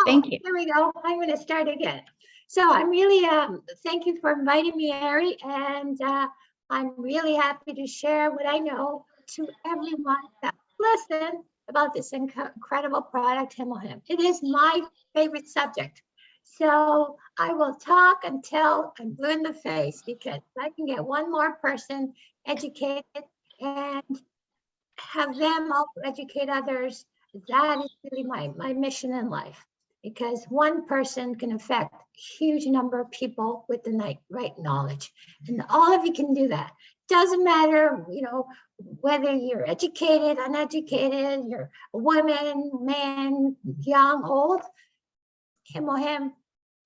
Thank you. Here we go. I'm going to start again. So I'm really, thank you for inviting me, Ari, and I'm really happy to share what I know to everyone that listen about this incredible product, Hemohim. It is my favorite subject. So I will talk until I'm blue in the face, because I can get one more person educated and have them also educate others. That is really my mission in life, because one person can affect a huge number of people with the right knowledge. And all of you can do that. Doesn't matter, whether you're educated, uneducated, you're a woman, man, young, old, Hemohim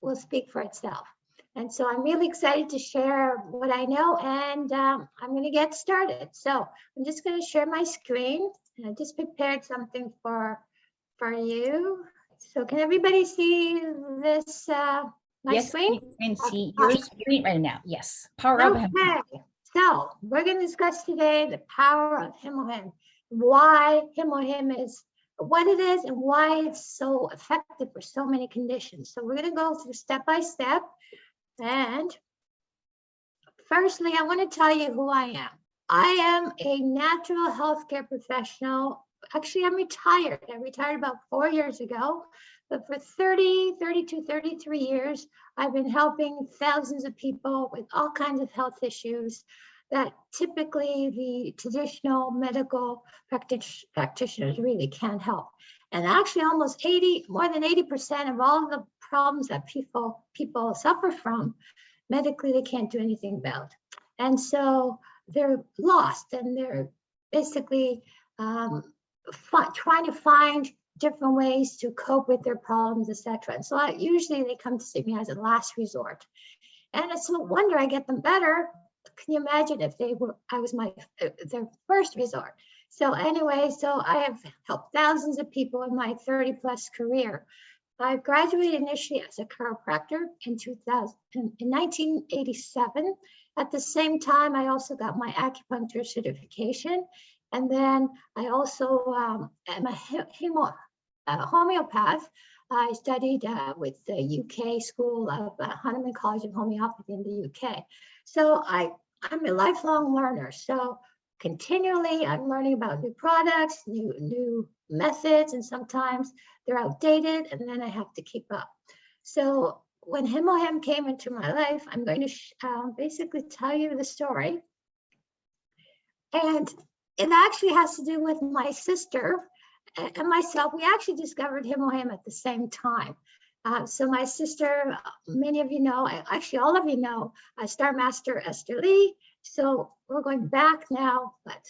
will speak for itself. And so I'm really excited to share what I know, and I'm going to get started. So I'm just going to share my screen, and I just prepared something for you. So can everybody see this, my screen? Yes, you can see your screen right now. Yes, power of Hemohim. So we're going to discuss today the power of Hemohim, why Hemohim is what it is and why it's so effective for so many conditions. So we're going to go through step by step. And firstly, I want to tell you who I am. I am a natural healthcare professional. Actually, I'm retired. I retired about 4 years ago, but for 32, 33 years, I've been helping thousands of people with all kinds of health issues that typically the traditional medical practitioners really can't help. And actually more than 80% of all the problems that people suffer from, medically they can't do anything about. And so they're lost, and they're basically trying to find different ways to cope with their problems, etc. And so usually they come to see me as a last resort. And it's no wonder I get them better. Can you imagine if I was their first resort? So anyway, so I have helped thousands of people in my 30+ career. I graduated initially as a chiropractor in 1987. At the same time, I also got my acupuncture certification. And then I also am a homeopath. I studied with the UK School of Hahnemann College of Homeopathy in the UK. So I'm a lifelong learner. So continually I'm learning about new products, new methods, and sometimes they're outdated, and then I have to keep up. So when Hemohim came into my life, I'm going to basically tell you the story. And it actually has to do with my sister and myself. We actually discovered Hemohim at the same time. So my sister, many of you know, actually all of you know, Star Master Esther Lee. So we're going back now, but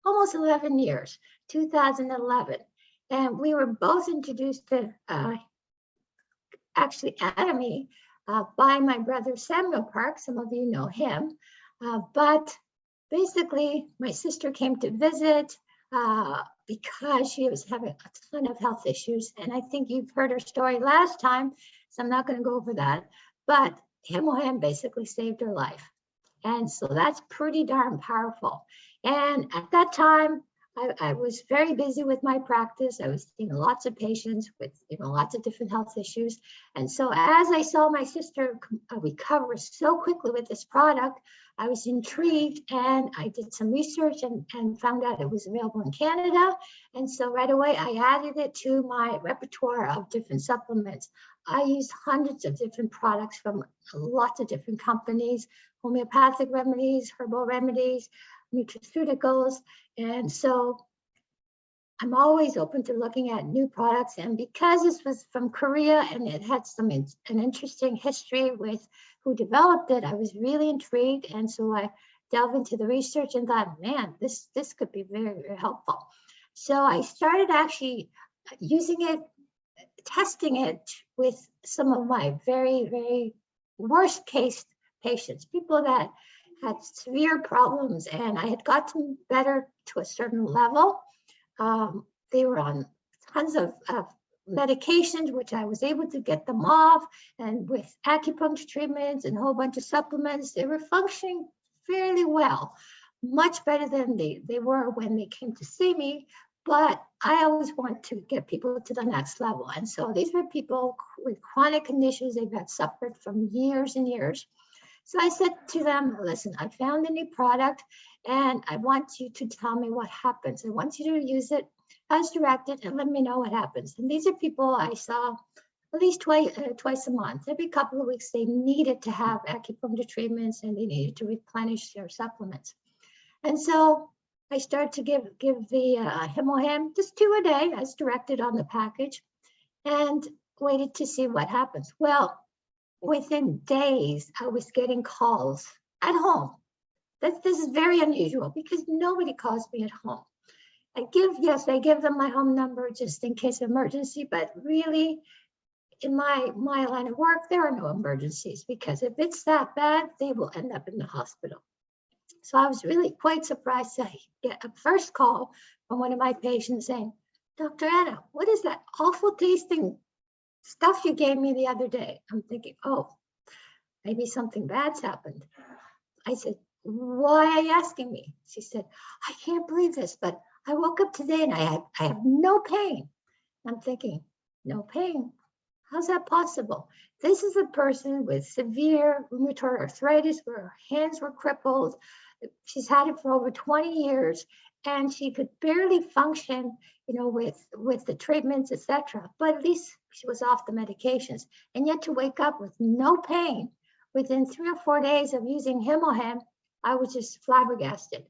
almost 11 years, 2011. And we were both introduced to actually Atomy by my brother Samuel Park. Some of you know him. But basically, my sister came to visit because she was having a ton of health issues. And I think you've heard her story last time, so I'm not going to go over that. But Hemohim basically saved her life. And so that's pretty darn powerful. And at that time, I was very busy with my practice. I was seeing lots of patients with lots of different health issues. And so as I saw my sister recover so quickly with this product, I was intrigued, and I did some research and found out it was available in Canada. And so right away, I added it to my repertoire of different supplements. I used hundreds of different products from lots of different companies, homeopathic remedies, herbal remedies, nutraceuticals. And so I'm always open to looking at new products. And because this was from Korea and it had an interesting history with who developed it, I was really intrigued. And so I delved into the research and thought, man, this could be very, very helpful. So I started actually using it, testing it with some of my very, very worst case patients, people that had severe problems, and I had gotten better to a certain level. They were on tons of medications, which I was able to get them off, and with acupuncture treatments and a whole bunch of supplements, they were functioning fairly well, much better than they were when they came to see me. but I always want to get people to the next level. And so these were people with chronic conditions they've had suffered from years and years. So I said to them, listen, I found a new product and I want you to tell me what happens. I want you to use it as directed and let me know what happens. And these are people I saw at least twice a month. Every couple of weeks, they needed to have acupuncture treatments and they needed to replenish their supplements. And so I started to give the Hemohim, just 2 a day as directed on the package, and waited to see what happens. Well, within days, I was getting calls at home. This is very unusual because nobody calls me at home. I give them my home number just in case of emergency, but really in my line of work, there are no emergencies because if it's that bad, they will end up in the hospital. So I was really quite surprised to get a first call from one of my patients saying, Dr. Anna, what is that awful tasting stuff you gave me the other day? I'm thinking, oh, maybe something bad's happened. I said, why are you asking me? She said, I can't believe this, but I woke up today and I have no pain. I'm thinking, no pain? How's that possible? This is a person with severe rheumatoid arthritis where her hands were crippled. She's had it for over 20 years and she could barely function, with the treatments, etc. But at least she was off the medications. And yet to wake up with no pain within 3 or 4 days of using Hemohim, I was just flabbergasted.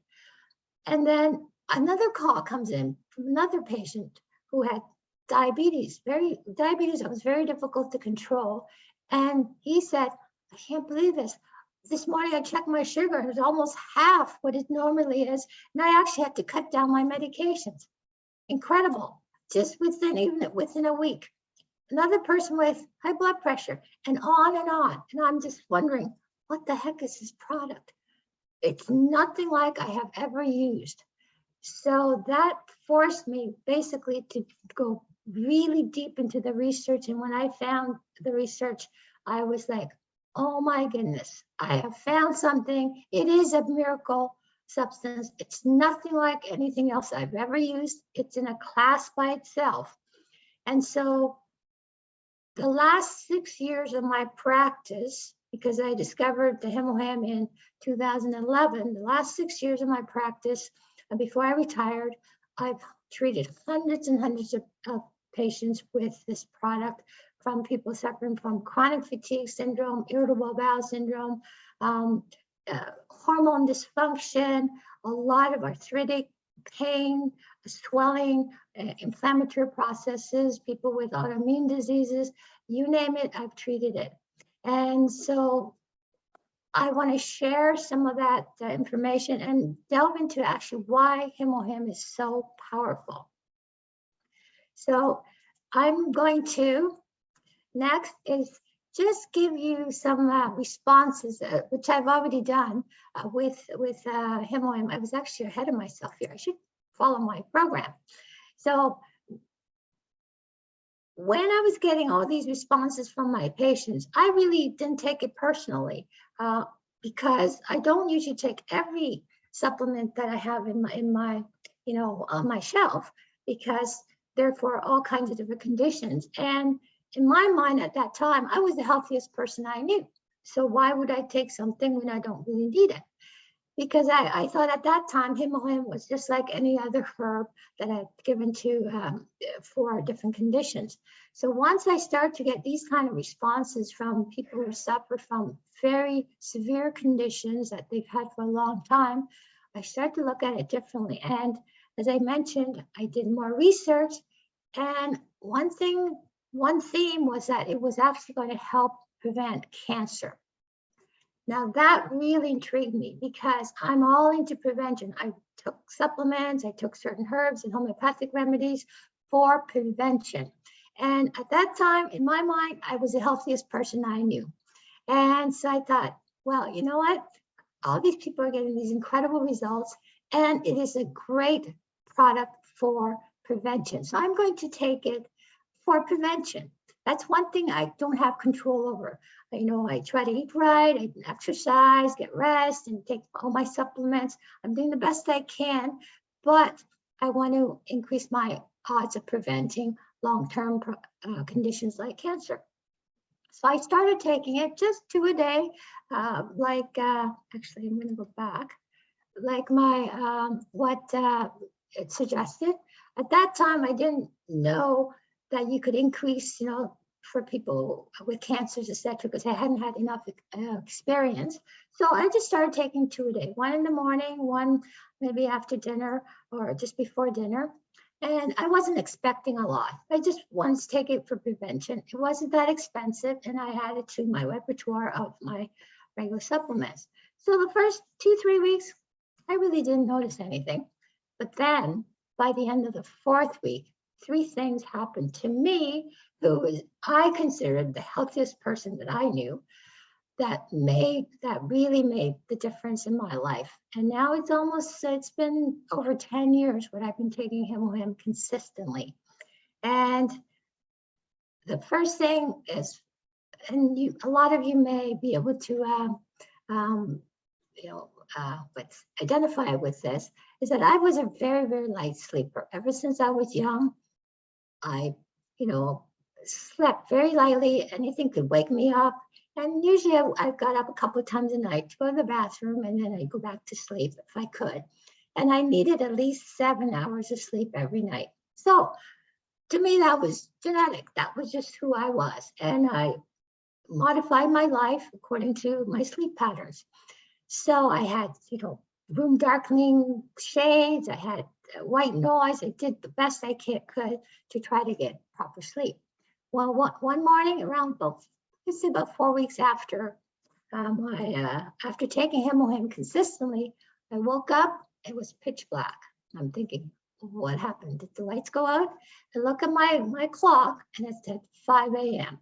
And then another call comes in from another patient who had diabetes that was very difficult to control. And he said, I can't believe this. This morning I checked my sugar, it was almost half what it normally is. And I actually had to cut down my medications. Incredible, just within a week. Another person with high blood pressure and on and on. And I'm just wondering, what the heck is this product? It's nothing like I have ever used. So that forced me basically to go really deep into the research. And when I found the research, I was like, oh my goodness, I have found something. It is a miracle substance. It's nothing like anything else I've ever used. It's in a class by itself. And so the last 6 years of my practice, because I discovered the Hemohim in 2011, the last 6 years of my practice, before I retired, I've treated hundreds and hundreds of patients with this product, from people suffering from chronic fatigue syndrome, irritable bowel syndrome, hormone dysfunction, a lot of arthritic pain, swelling, inflammatory processes, people with autoimmune diseases, you name it, I've treated it. And so I want to share some of that information and delve into actually why Hemohim is so powerful. So I'm going to next is just give you some responses, which I've already done with Hemohim. I was actually ahead of myself here. I should follow my program. So when I was getting all these responses from my patients, I really didn't take it personally because I don't usually take every supplement that I have in my on my shelf, because they're for all kinds of different conditions. And in my mind at that time, I was the healthiest person I knew. So why would I take something when I don't really need it? Because I thought at that time, Hemohim was just like any other herb that I'd given to for different conditions. So once I start to get these kind of responses from people who suffer from very severe conditions that they've had for a long time, I start to look at it differently. And as I mentioned, I did more research. And one theme was that it was actually going to help prevent cancer. Now that really intrigued me because I'm all into prevention. I took supplements, I took certain herbs and homeopathic remedies for prevention. And at that time, in my mind, I was the healthiest person I knew. And so I thought, well, you know what? All these people are getting these incredible results, and it is a great product for prevention. So I'm going to take it for prevention. That's one thing I don't have control over. I try to eat right, I exercise, get rest, and take all my supplements. I'm doing the best I can, but I want to increase my odds of preventing long-term conditions like cancer. So I started taking it just 2 a day, actually, I'm going to go back, like what it suggested. At that time, I didn't know that you could increase, for people with cancers, etc., because I hadn't had enough experience. So I just started taking 2 a day, 1 in the morning, 1 maybe after dinner or just before dinner. And I wasn't expecting a lot. I just wanted to take it for prevention. It wasn't that expensive, and I added to my repertoire of my regular supplements. So the first 2-3 weeks, I really didn't notice anything. But then by the end of the 4th week, 3 things happened to me, I considered the healthiest person that I knew, that really made the difference in my life. And now it's been over 10 years when I've been taking Hemohim consistently. And the first thing is, and a lot of you may be able to identify with this, is that I was a very, very light sleeper. Ever since I was young, I, slept very lightly. Anything could wake me up. And usually I got up a couple of times a night to go to the bathroom, and then I'd go back to sleep if I could. And I needed at least 7 hours of sleep every night. So to me, that was genetic. That was just who I was. And I modified my life according to my sleep patterns. So I had, room darkening shades. I had white noise. I did the best I could to try to get proper sleep. Well, one morning around about 4 weeks after after taking Hemohim consistently, I woke up. It was pitch black. I'm thinking, what happened? Did the lights go out? I look at my clock, and it said 5 a.m.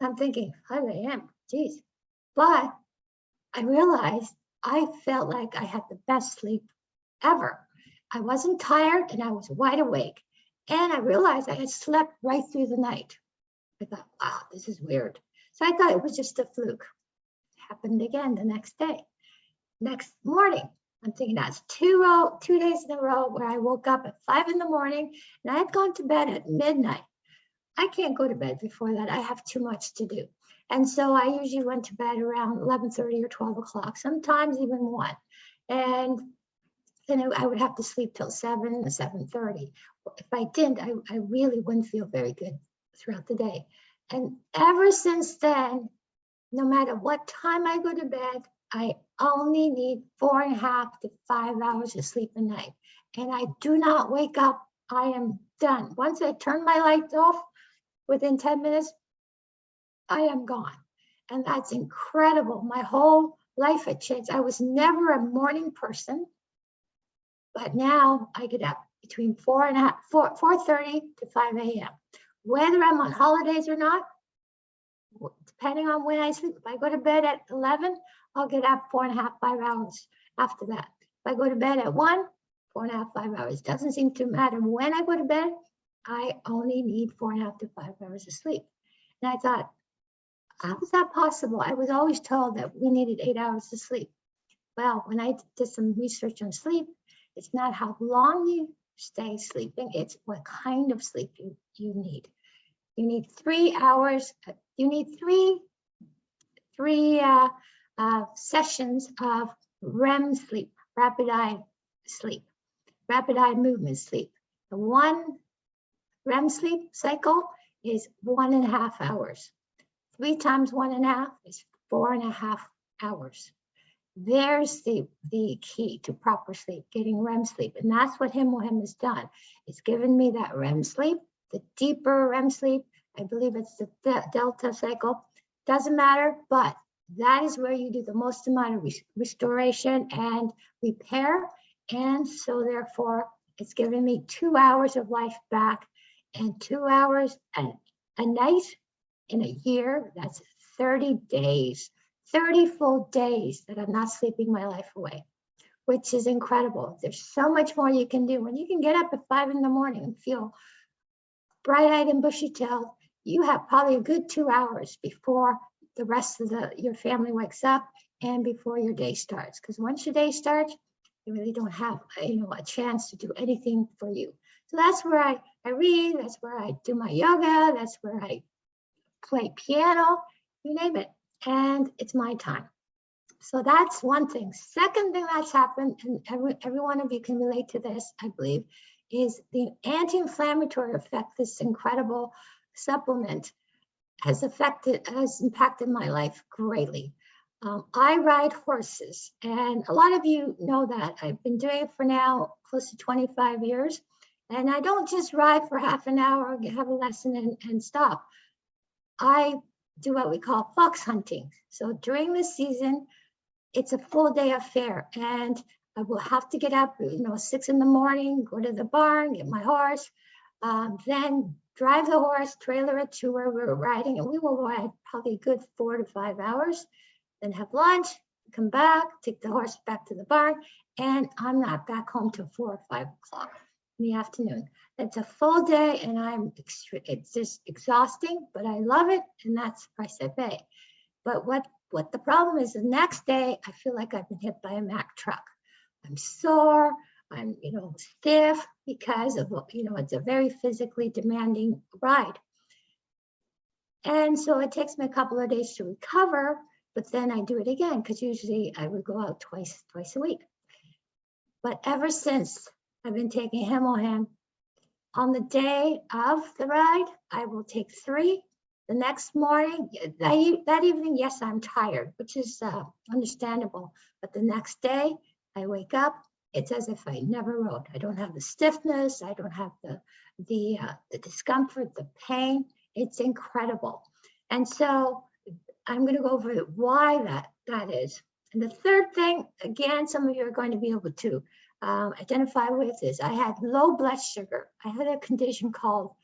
I'm thinking, 5 a.m. Geez. But I realized I felt like I had the best sleep ever. I wasn't tired, and I was wide awake. And I realized I had slept right through the night. I thought, wow, this is weird. So I thought it was just a fluke. It happened again the next day. Next morning, I'm thinking that's 2 days in a row where I woke up at 5 in the morning, and I had gone to bed at midnight. I can't go to bed before that. I have too much to do. And so I usually went to bed around 11:30 or 12 o'clock, sometimes even 1. And then I would have to sleep till 7 or 7:30. If I didn't, I really wouldn't feel very good throughout the day. And ever since then, no matter what time I go to bed, I only need 4.5 to 5 hours of sleep a night. And I do not wake up. I am done. Once I turn my lights off, within 10 minutes, I am gone. And that's incredible. My whole life had changed. I was never a morning person, but now I get up between 4:30 to 5 a.m. Whether I'm on holidays or not, depending on when I sleep. If I go to bed at 11, I'll get up 4.5, 5 hours after that. If I go to bed at 1, 4.5, 5 hours. Doesn't seem to matter when I go to bed. I only need 4.5 to 5 hours of sleep. And I thought, how is that possible? I was always told that we needed 8 hours of sleep. Well, when I did some research on sleep, it's not how long you stay sleeping, it's what kind of sleep you need. You need 3 hours. You need three sessions of REM sleep, rapid eye sleep, rapid eye movement sleep. The one REM sleep cycle is 1.5 hours. 3 times 1.5 is 4.5 hours. There's the key to proper sleep, getting REM sleep. And that's what Hemohim has done. It's given me that REM sleep, the deeper REM sleep. I believe it's the delta cycle. Doesn't matter, but that is where you do the most amount of restoration and repair. And so therefore, it's given me 2 hours of life back, and 2 hours a night in a year. That's 30 days, 30 full days that I'm not sleeping my life away, which is incredible. There's so much more you can do. When you can get up at 5 in the morning and feel bright-eyed and bushy-tailed, you have probably a good 2 hours before the rest of your family wakes up and before your day starts. Because once your day starts, they really don't have, a chance to do anything for you. So that's where I read, that's where I do my yoga, that's where I play piano, you name it. And it's my time. So that's one thing. Second thing that's happened, and every one of you can relate to this, I believe, is the anti-inflammatory effect this incredible supplement has impacted my life greatly. I ride horses, and a lot of you know that. I've been doing it for now close to 25 years. And I don't just ride for half an hour, have a lesson and stop. I do what we call fox hunting. So during the season, it's a full day affair, and I will have to get up, 6 in the morning, go to the barn, get my horse, then drive the horse, trailer it to where we're riding, and we will ride probably a good 4 to 5 hours, then have lunch, come back, take the horse back to the barn, and I'm not back home till 4 or 5 o'clock in the afternoon. It's a full day, and it's just exhausting, but I love it, and that's the price I pay. But what the problem is, the next day, I feel like I've been hit by a Mack truck. I'm sore, I'm, stiff because of, it's a very physically demanding ride. And so it takes me a couple of days to recover, but then I do it again, because usually I would go out twice a week. But ever since I've been taking Hemohim, on the day of the ride, I will take 3. The next morning, that evening, yes, I'm tired, which is understandable. But the next day, I wake up, it's as if I never rode. I don't have the stiffness, I don't have the discomfort, the pain. It's incredible. And so I'm going to go over why that is. And the third thing, again, some of you are going to be able to identify with is I had low blood sugar. I had a condition called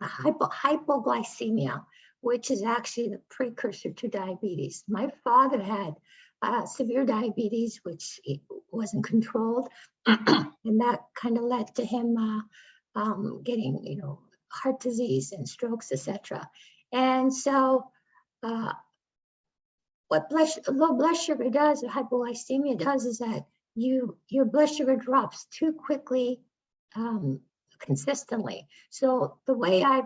hypoglycemia, which is actually the precursor to diabetes. My father had severe diabetes, which wasn't controlled, and that kind of led to him getting, heart disease and strokes, etc. And so, what low blood sugar does, or hypoglycemia does, is that your blood sugar drops too quickly, consistently. So the way I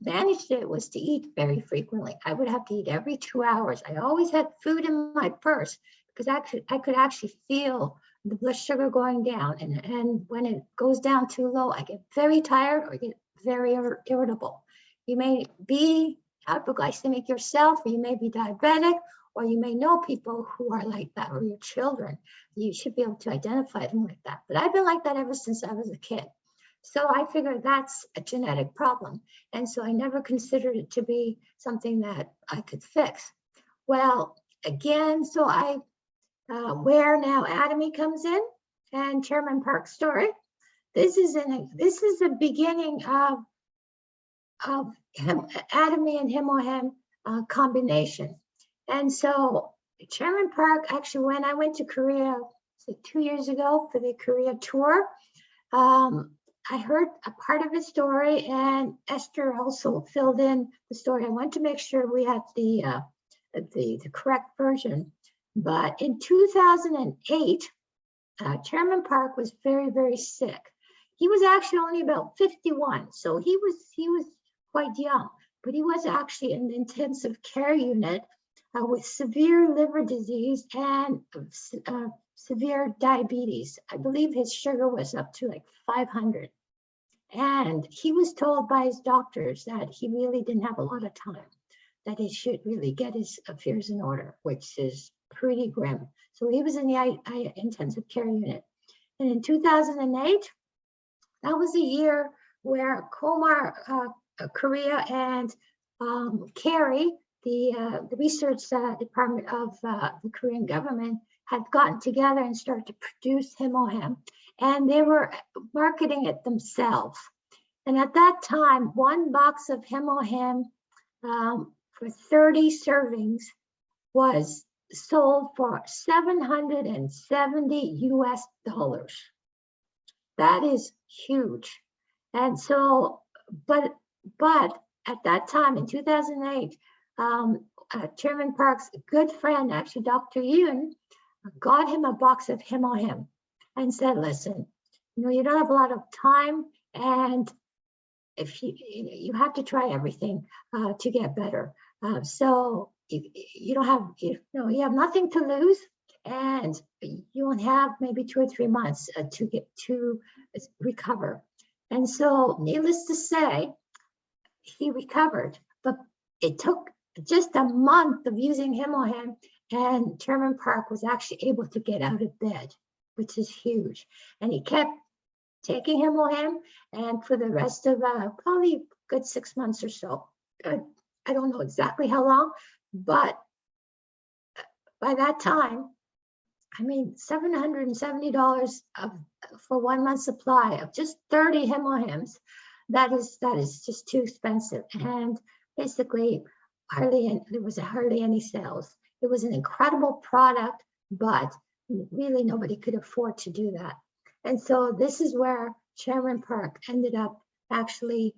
managed it was to eat very frequently. I would have to eat every 2 hours. I always had food in my purse because I could actually feel the blood sugar going down. And when it goes down too low, I get very tired or get very irritable. You may be hypoglycemic yourself, or you may be diabetic, or you may know people who are like that, or your children. You should be able to identify them like that. But I've been like that ever since I was a kid. So I figured that's a genetic problem. And so I never considered it to be something that I could fix. Well, again, so where now Atomy comes in, and Chairman Park's story. This is the beginning of Atomy and Hemohim combination. And so Chairman Park, actually, when I went to Korea 2 years ago for the Korea tour, I heard a part of his story, and Esther also filled in the story. I wanted to make sure we had the correct version. But in 2008, Chairman Park was very, very sick. He was actually only about 51, so he was quite young, but he was actually in the intensive care unit with severe liver disease and severe diabetes. I believe his sugar was up to like 500. And he was told by his doctors that he really didn't have a lot of time, that he should really get his affairs in order, which is pretty grim. So he was in the intensive care unit. And in 2008, that was a year where Korea and Kerry, the research department of the Korean government, had gotten together and started to produce Hemohim, and they were marketing it themselves. And at that time, one box of Hemohim for 30 servings was sold for $770 US. That is huge. And so, but at that time in 2008, Chairman Park's good friend, actually Dr. Yoon, got him a box of Hemohim and said, listen, you don't have a lot of time, and if you have to try everything to get better. So you don't have, you have nothing to lose, and you won't have maybe 2 or 3 months to recover. And so, needless to say, he recovered, but it took just a month of using Hemohim, and Chairman Park was actually able to get out of bed, which is huge. And he kept taking Hemohim, and for the rest of probably a good 6 months or so. I don't know exactly how long, but by that time, I mean, $770 for 1 month supply of just 30 Hemohims. That is just too expensive. And basically, there was hardly any sales. It was an incredible product, but really nobody could afford to do that. And so this is where Chairman Park ended up actually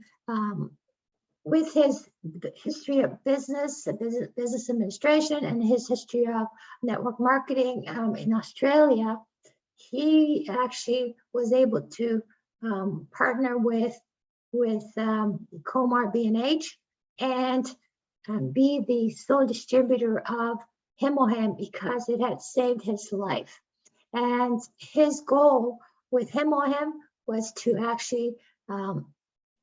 with his history of business administration, and his history of network marketing in Australia. He actually was able to partner with Comar B&H and be the sole distributor of Hemohim because it had saved his life. And his goal with Hemohim was to actually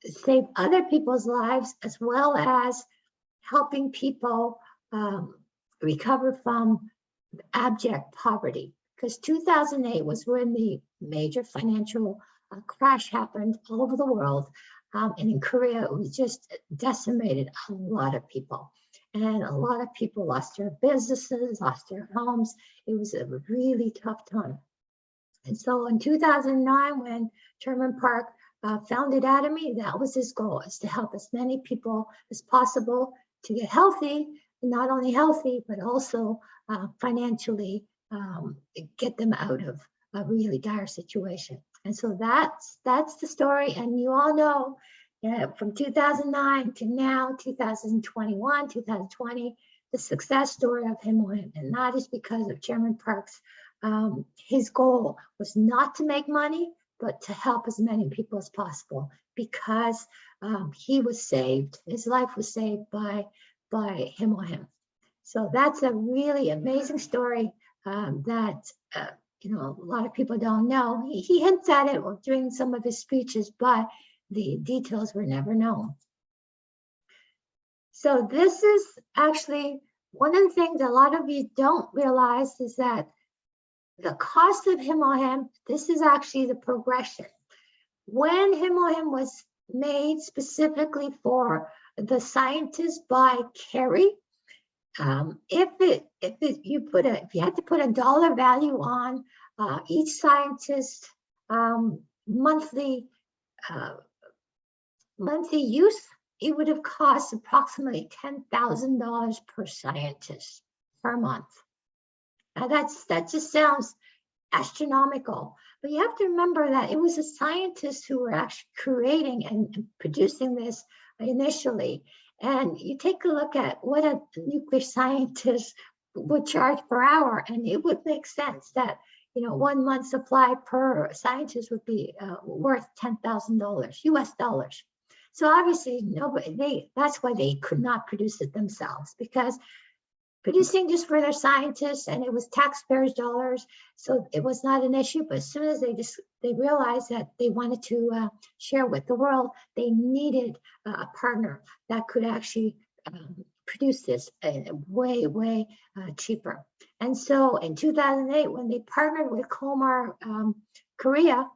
save other people's lives, as well as helping people recover from abject poverty. Because 2008 was when the major financial crash happened all over the world. And in Korea, it was just decimated a lot of people. And a lot of people lost their businesses, lost their homes. It was a really tough time. And so in 2009, when Chairman Park founded Atomy, that was his goal, is to help as many people as possible to get healthy, and not only healthy, but also financially get them out of a really dire situation. And so that's the story. And you all know from 2009 to now, 2021, 2020, the success story of Hemohim. And that is because of Chairman Park's, his goal was not to make money, but to help as many people as possible, because he was saved, his life was saved by Hemohim. So that's a really amazing story that a lot of people don't know. He hints at it during some of his speeches, but the details were never known. So this is actually one of the things a lot of you don't realize, is that the cost of Hemohim, this is actually the progression. When Hemohim was made specifically for the scientists by Kerry, if you had to put a dollar value on each scientist monthly use, it would have cost approximately $10,000 per scientist per month. Now that just sounds astronomical, but you have to remember that it was the scientists who were actually creating and producing this initially. And you take a look at what a nuclear scientist would charge per hour, and it would make sense that 1 month supply per scientist would be worth $10,000 US dollars. So obviously that's why they could not produce it themselves, because producing just for their scientists, and it was taxpayers' dollars, so it was not an issue. But as soon as they realized that they wanted to share with the world, they needed a partner that could actually produce this way cheaper. And so in 2008, when they partnered with Comar Korea,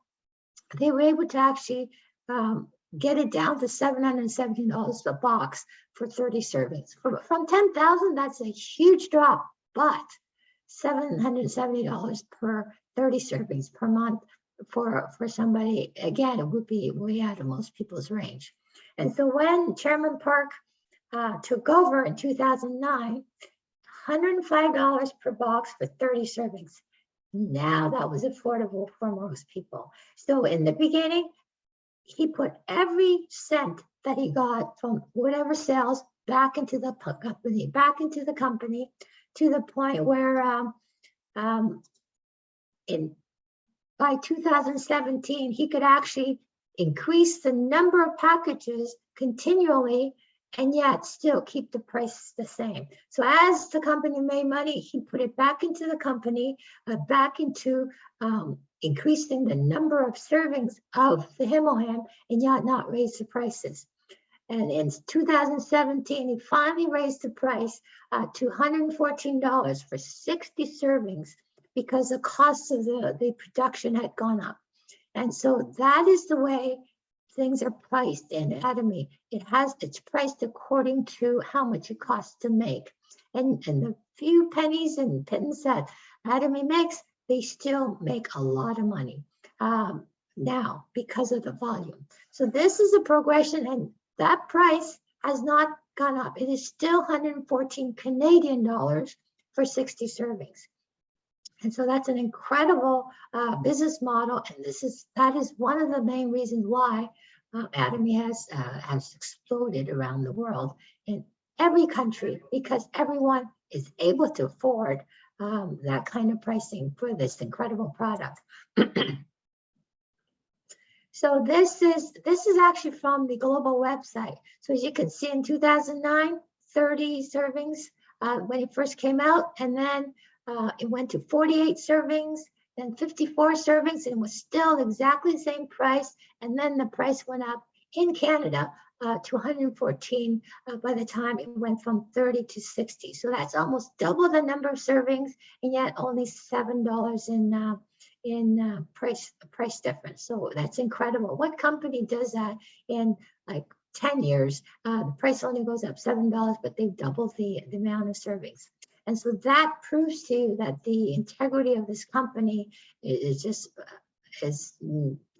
they were able to actually get it down to $770 a box for 30 servings. From 10,000, that's a huge drop, but $770 per 30 servings per month for somebody, again, it would be way out of most people's range. And so when Chairman Park took over in 2009, $105 per box for 30 servings. Now that was affordable for most people. So in the beginning, he put every cent that he got from whatever sales back into the company, to the point where By 2017, he could actually increase the number of packages continually and yet still keep the price the same. So as the company made money, he put it back into the company, back into increasing the number of servings of the Hemohim and yet not raise the prices. And in 2017, he finally raised the price to $114 for 60 servings because the cost of the production had gone up. And so that is the way things are priced in Atomy. It's priced according to how much it costs to make. And the few pennies and pence that Atomy makes, they still make a lot of money now because of the volume. So this is a progression, and that price has not gone up. It is still 114 Canadian dollars for 60 servings. And so that's an incredible business model. And that is one of the main reasons why Atomy has exploded around the world in every country, because everyone is able to afford that kind of pricing for this incredible product. So this is actually from the global website. So as you can see, in 2009, 30 servings when it first came out, and then it went to 48 servings, then 54 servings, and it was still exactly the same price. And then the price went up in Canada to 114 by the time it went from 30 to 60. So that's almost double the number of servings, and yet only $7 in price difference. So that's incredible. What company does that in like 10 years? The price only goes up $7, but they've doubled the amount of servings. And so that proves to you that the integrity of this company is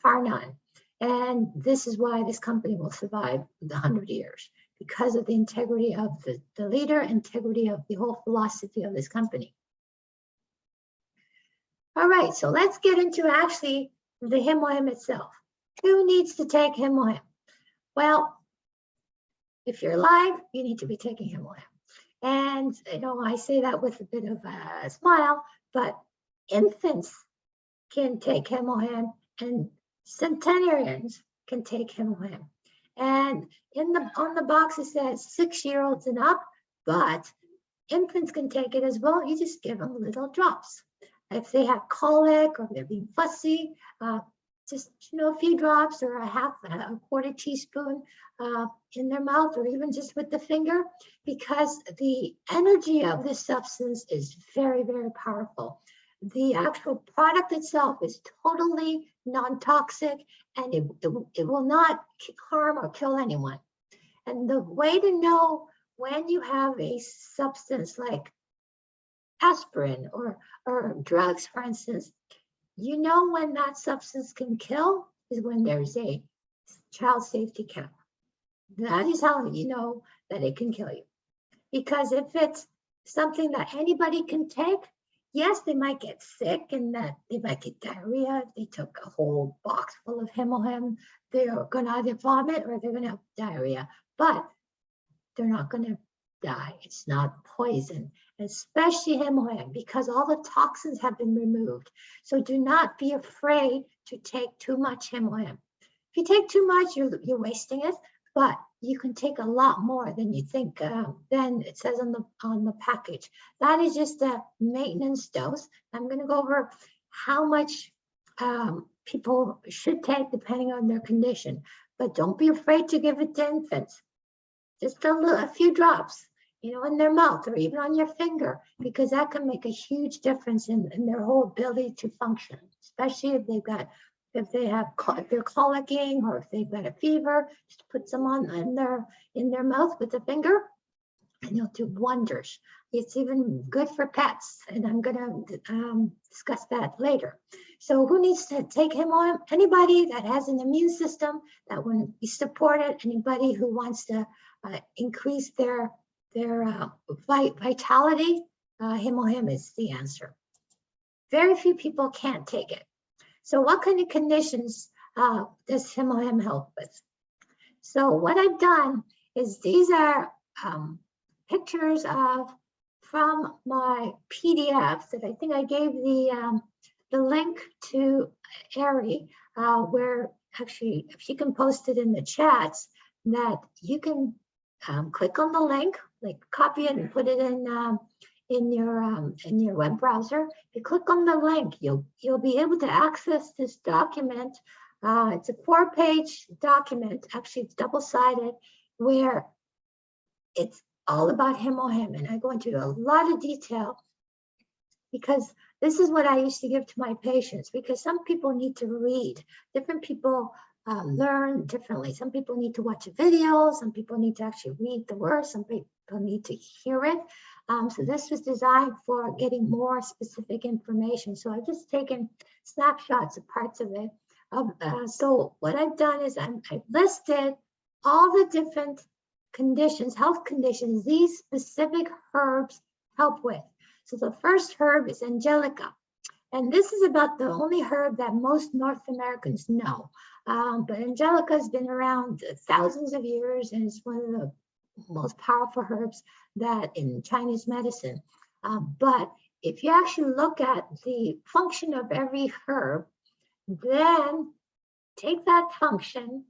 far none. And this is why this company will survive the 100 years, because of the integrity of the leader, integrity of the whole philosophy of this company. All right, so let's get into actually the Hemohim itself. Who needs to take Hemohim? Well, if you're alive, you need to be taking Hemohim. And I say that with a bit of a smile, but infants can take Hemohim and centenarians can take Hemohim. And on the box it says 6-year-olds and up, but infants can take it as well. You just give them little drops. If they have colic or they're being fussy, just a few drops or a quarter teaspoon in their mouth, or even just with the finger, because the energy of this substance is very, very powerful. The actual product itself is totally non-toxic, and it will not harm or kill anyone. And the way to know when you have a substance like aspirin or drugs, for instance, when that substance can kill is when there's a child safety cap. That is how you know that it can kill you. Because if it's something that anybody can take, yes, they might get sick and that they might get diarrhea. If they took a whole box full of Hemohim, they're going to either vomit or they're going to have diarrhea, but they're not going to die. It's not poison, especially Hemohim, because all the toxins have been removed. So do not be afraid to take too much Hemohim. If you take too much, you're wasting it, but you can take a lot more than you think. Then it says on the package. That is just a maintenance dose. I'm going to go over how much people should take depending on their condition, but don't be afraid to give it to infants. Just a few drops, in their mouth or even on your finger, because that can make a huge difference in their whole ability to function, especially if they're colicking or if they've got a fever. Just put some on in their mouth with a finger, and they'll do wonders. It's even good for pets, and I'm going to discuss that later. So who needs to take Hemohim? Anybody that has an immune system that wouldn't be supported, anybody who wants to increase their vitality, Hemohim is the answer. Very few people can't take it. So what kind of conditions does Hemohim help with? So what I've done is these are pictures of from my PDF that I think I gave the link to Ari, where actually if she can post it in the chats, that you can click on the link, like copy it and put it in your web browser. If you click on the link, you'll be able to access this document. It's a 4-page document, actually it's double-sided, where it's all about Hemohim, and I go into a lot of detail because this is what I used to give to my patients, because some people need to read. Different people learn differently. Some people need to watch a video, some people need to actually read the words, some people need to hear it. So this was designed for getting more specific information. So I've just taken snapshots of parts of it. So what I've done is I've listed all the different conditions, health conditions, these specific herbs help with. So the first herb is Angelica. And this is about the only herb that most North Americans know. But Angelica has been around thousands of years, and it's one of the most powerful herbs that in Chinese medicine. But if you actually look at the function of every herb, then take that function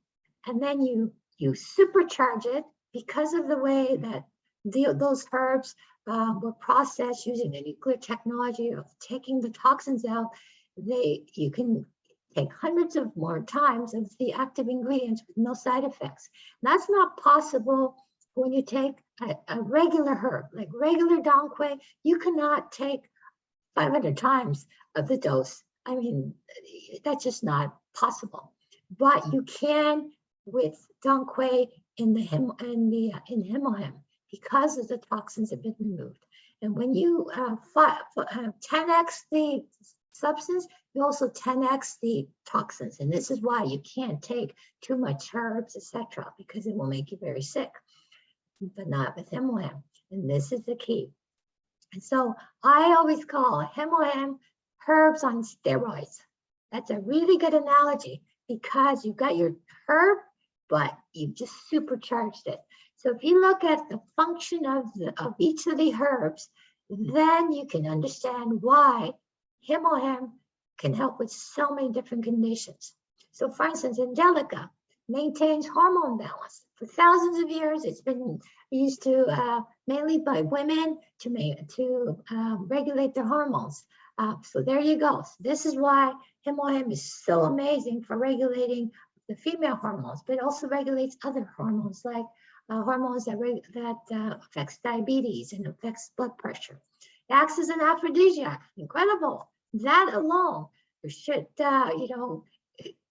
and then you supercharge it because of the way that those herbs were processed using the nuclear technology of taking the toxins out. You can take hundreds of more times of the active ingredients with no side effects. And that's not possible when you take a regular herb, like regular dong quai. You cannot take 500 times of the dose. I mean, that's just not possible. But you can with dong quai in Hemohim, because of the toxins have been removed. And when you 10x the substance, you also 10x the toxins. And this is why you can't take too much herbs, etc., because it will make you very sick, but not with Hemohim. And this is the key. And so I always call Hemohim herbs on steroids. That's a really good analogy because you've got your herb, but you've just supercharged it. So if you look at the function of each of the herbs, then you can understand why Hemohim can help with so many different conditions. So for instance, Angelica maintains hormone balance. For thousands of years, it's been used to mainly by women to regulate their hormones. So there you go. So this is why Hemohim is so amazing for regulating the female hormones, but it also regulates other hormones like hormones that affects diabetes and affects blood pressure. It acts as an aphrodisiac. Incredible. That alone should,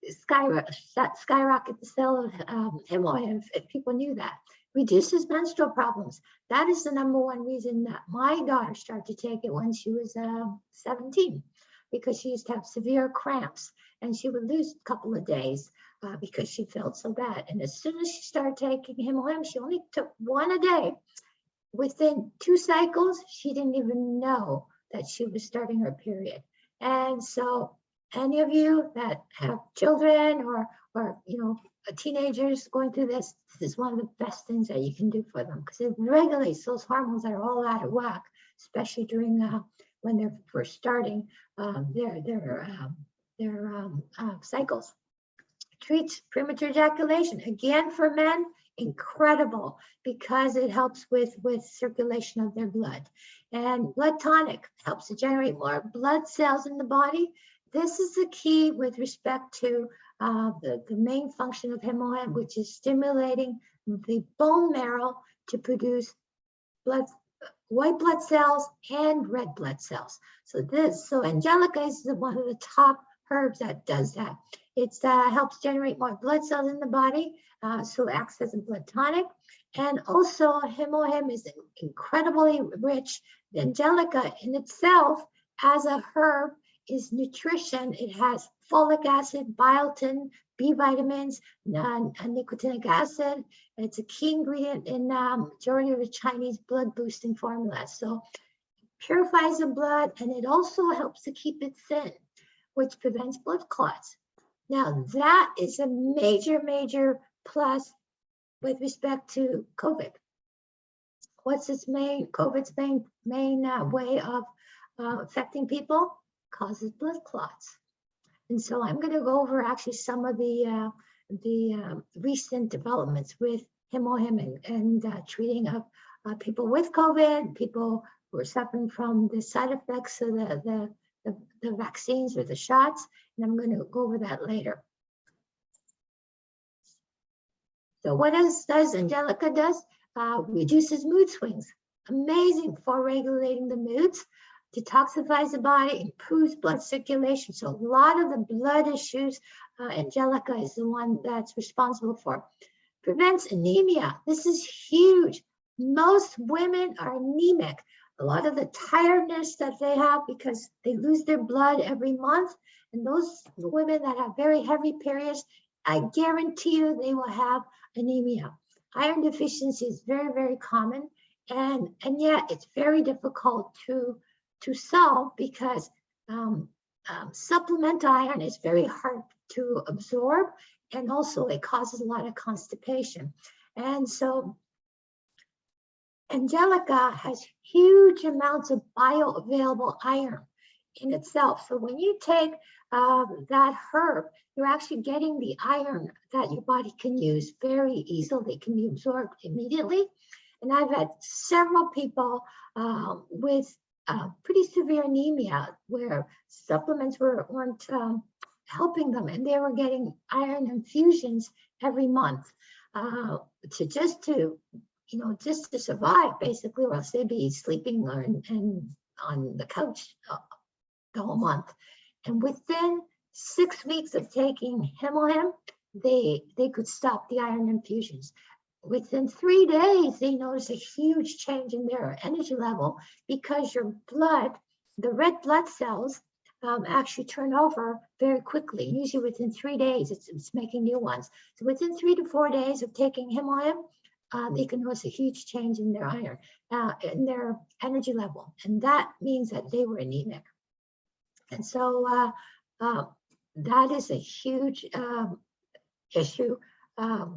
skyrocket the sale of Hemohim if people knew that. Reduces menstrual problems. That is the #1 reason that my daughter started to take it when she was 17, because she used to have severe cramps and she would lose a couple of days because she felt so bad. And as soon as she started taking Hemohim, she only took 1 a day. Within 2 cycles, she didn't even know that she was starting her period. And so any of you that have children or teenagers going through this is one of the best things that you can do for them, because it regulates those hormones that are all out of whack, especially during when they're first starting their cycles. Treats premature ejaculation. Again, for men, incredible, because it helps with circulation of their blood. And blood tonic helps to generate more blood cells in the body. This is the key with respect to the main function of Hemohim, which is stimulating the bone marrow to produce white blood cells and red blood cells. So Angelica is one of the top herbs that does that. It helps generate more blood cells in the body, so it acts as a blood tonic. And also Hemohim is incredibly rich. Angelica in itself as a herb is nutrition. It has folic acid, biotin, B vitamins, nicotinic acid. It's a key ingredient in majority of the Chinese blood boosting formulas. So it purifies the blood, and it also helps to keep it thin, which prevents blood clots. Now that is a major, major plus with respect to COVID. what's its COVID's main way of affecting people? Causes blood clots. And so I'm going to go over actually some of the recent developments with Hemohim and treating of people with COVID, people who are suffering from the side effects of the vaccines or the shots. And I'm going to go over that later. So what does Angelica does? Reduces mood swings. Amazing for regulating the moods, detoxifies the body, improves blood circulation. So a lot of the blood issues, Angelica is the one that's responsible for. Prevents anemia. This is huge. Most women are anemic. A lot of the tiredness that they have because they lose their blood every month. And those women that have very heavy periods, I guarantee you they will have anemia. Iron deficiency is very, very common. And yet it's very difficult to solve because supplemental iron is very hard to absorb, and also it causes a lot of constipation. And so Angelica has huge amounts of bioavailable iron in itself. So when you take that herb, you're actually getting the iron that your body can use very easily. It can be absorbed immediately. And I've had several people with pretty severe anemia where supplements weren't helping them, and they were getting iron infusions every month just to survive, basically, or else they'd be sleeping on the couch the whole month. And within 6 weeks of taking Hemohim, they could stop the iron infusions. Within 3 days, they noticed a huge change in their energy level because your blood, the red blood cells, actually turn over very quickly. Usually within 3 days, it's making new ones. So within 3 to 4 days of taking Hemohim, they can notice a huge change in their iron, in their energy level. And that means that they were anemic. And so that is a huge issue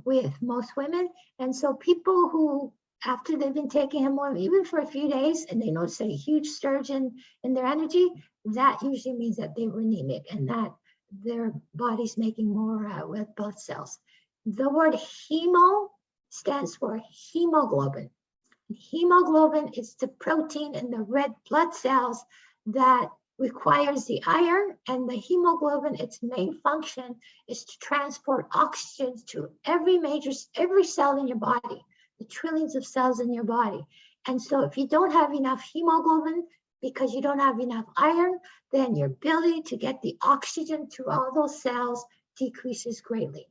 with most women. And so people who, after they've been taking Hemohim, even for a few days, and they notice a huge surge in their energy, that usually means that they were anemic and that their body's making more red blood cells. The word hemo stands for hemoglobin. Hemoglobin is the protein in the red blood cells that requires the iron, and the hemoglobin, its main function is to transport oxygen to every cell in your body, the trillions of cells in your body. And so if you don't have enough hemoglobin because you don't have enough iron, then your ability to get the oxygen through all those cells decreases greatly.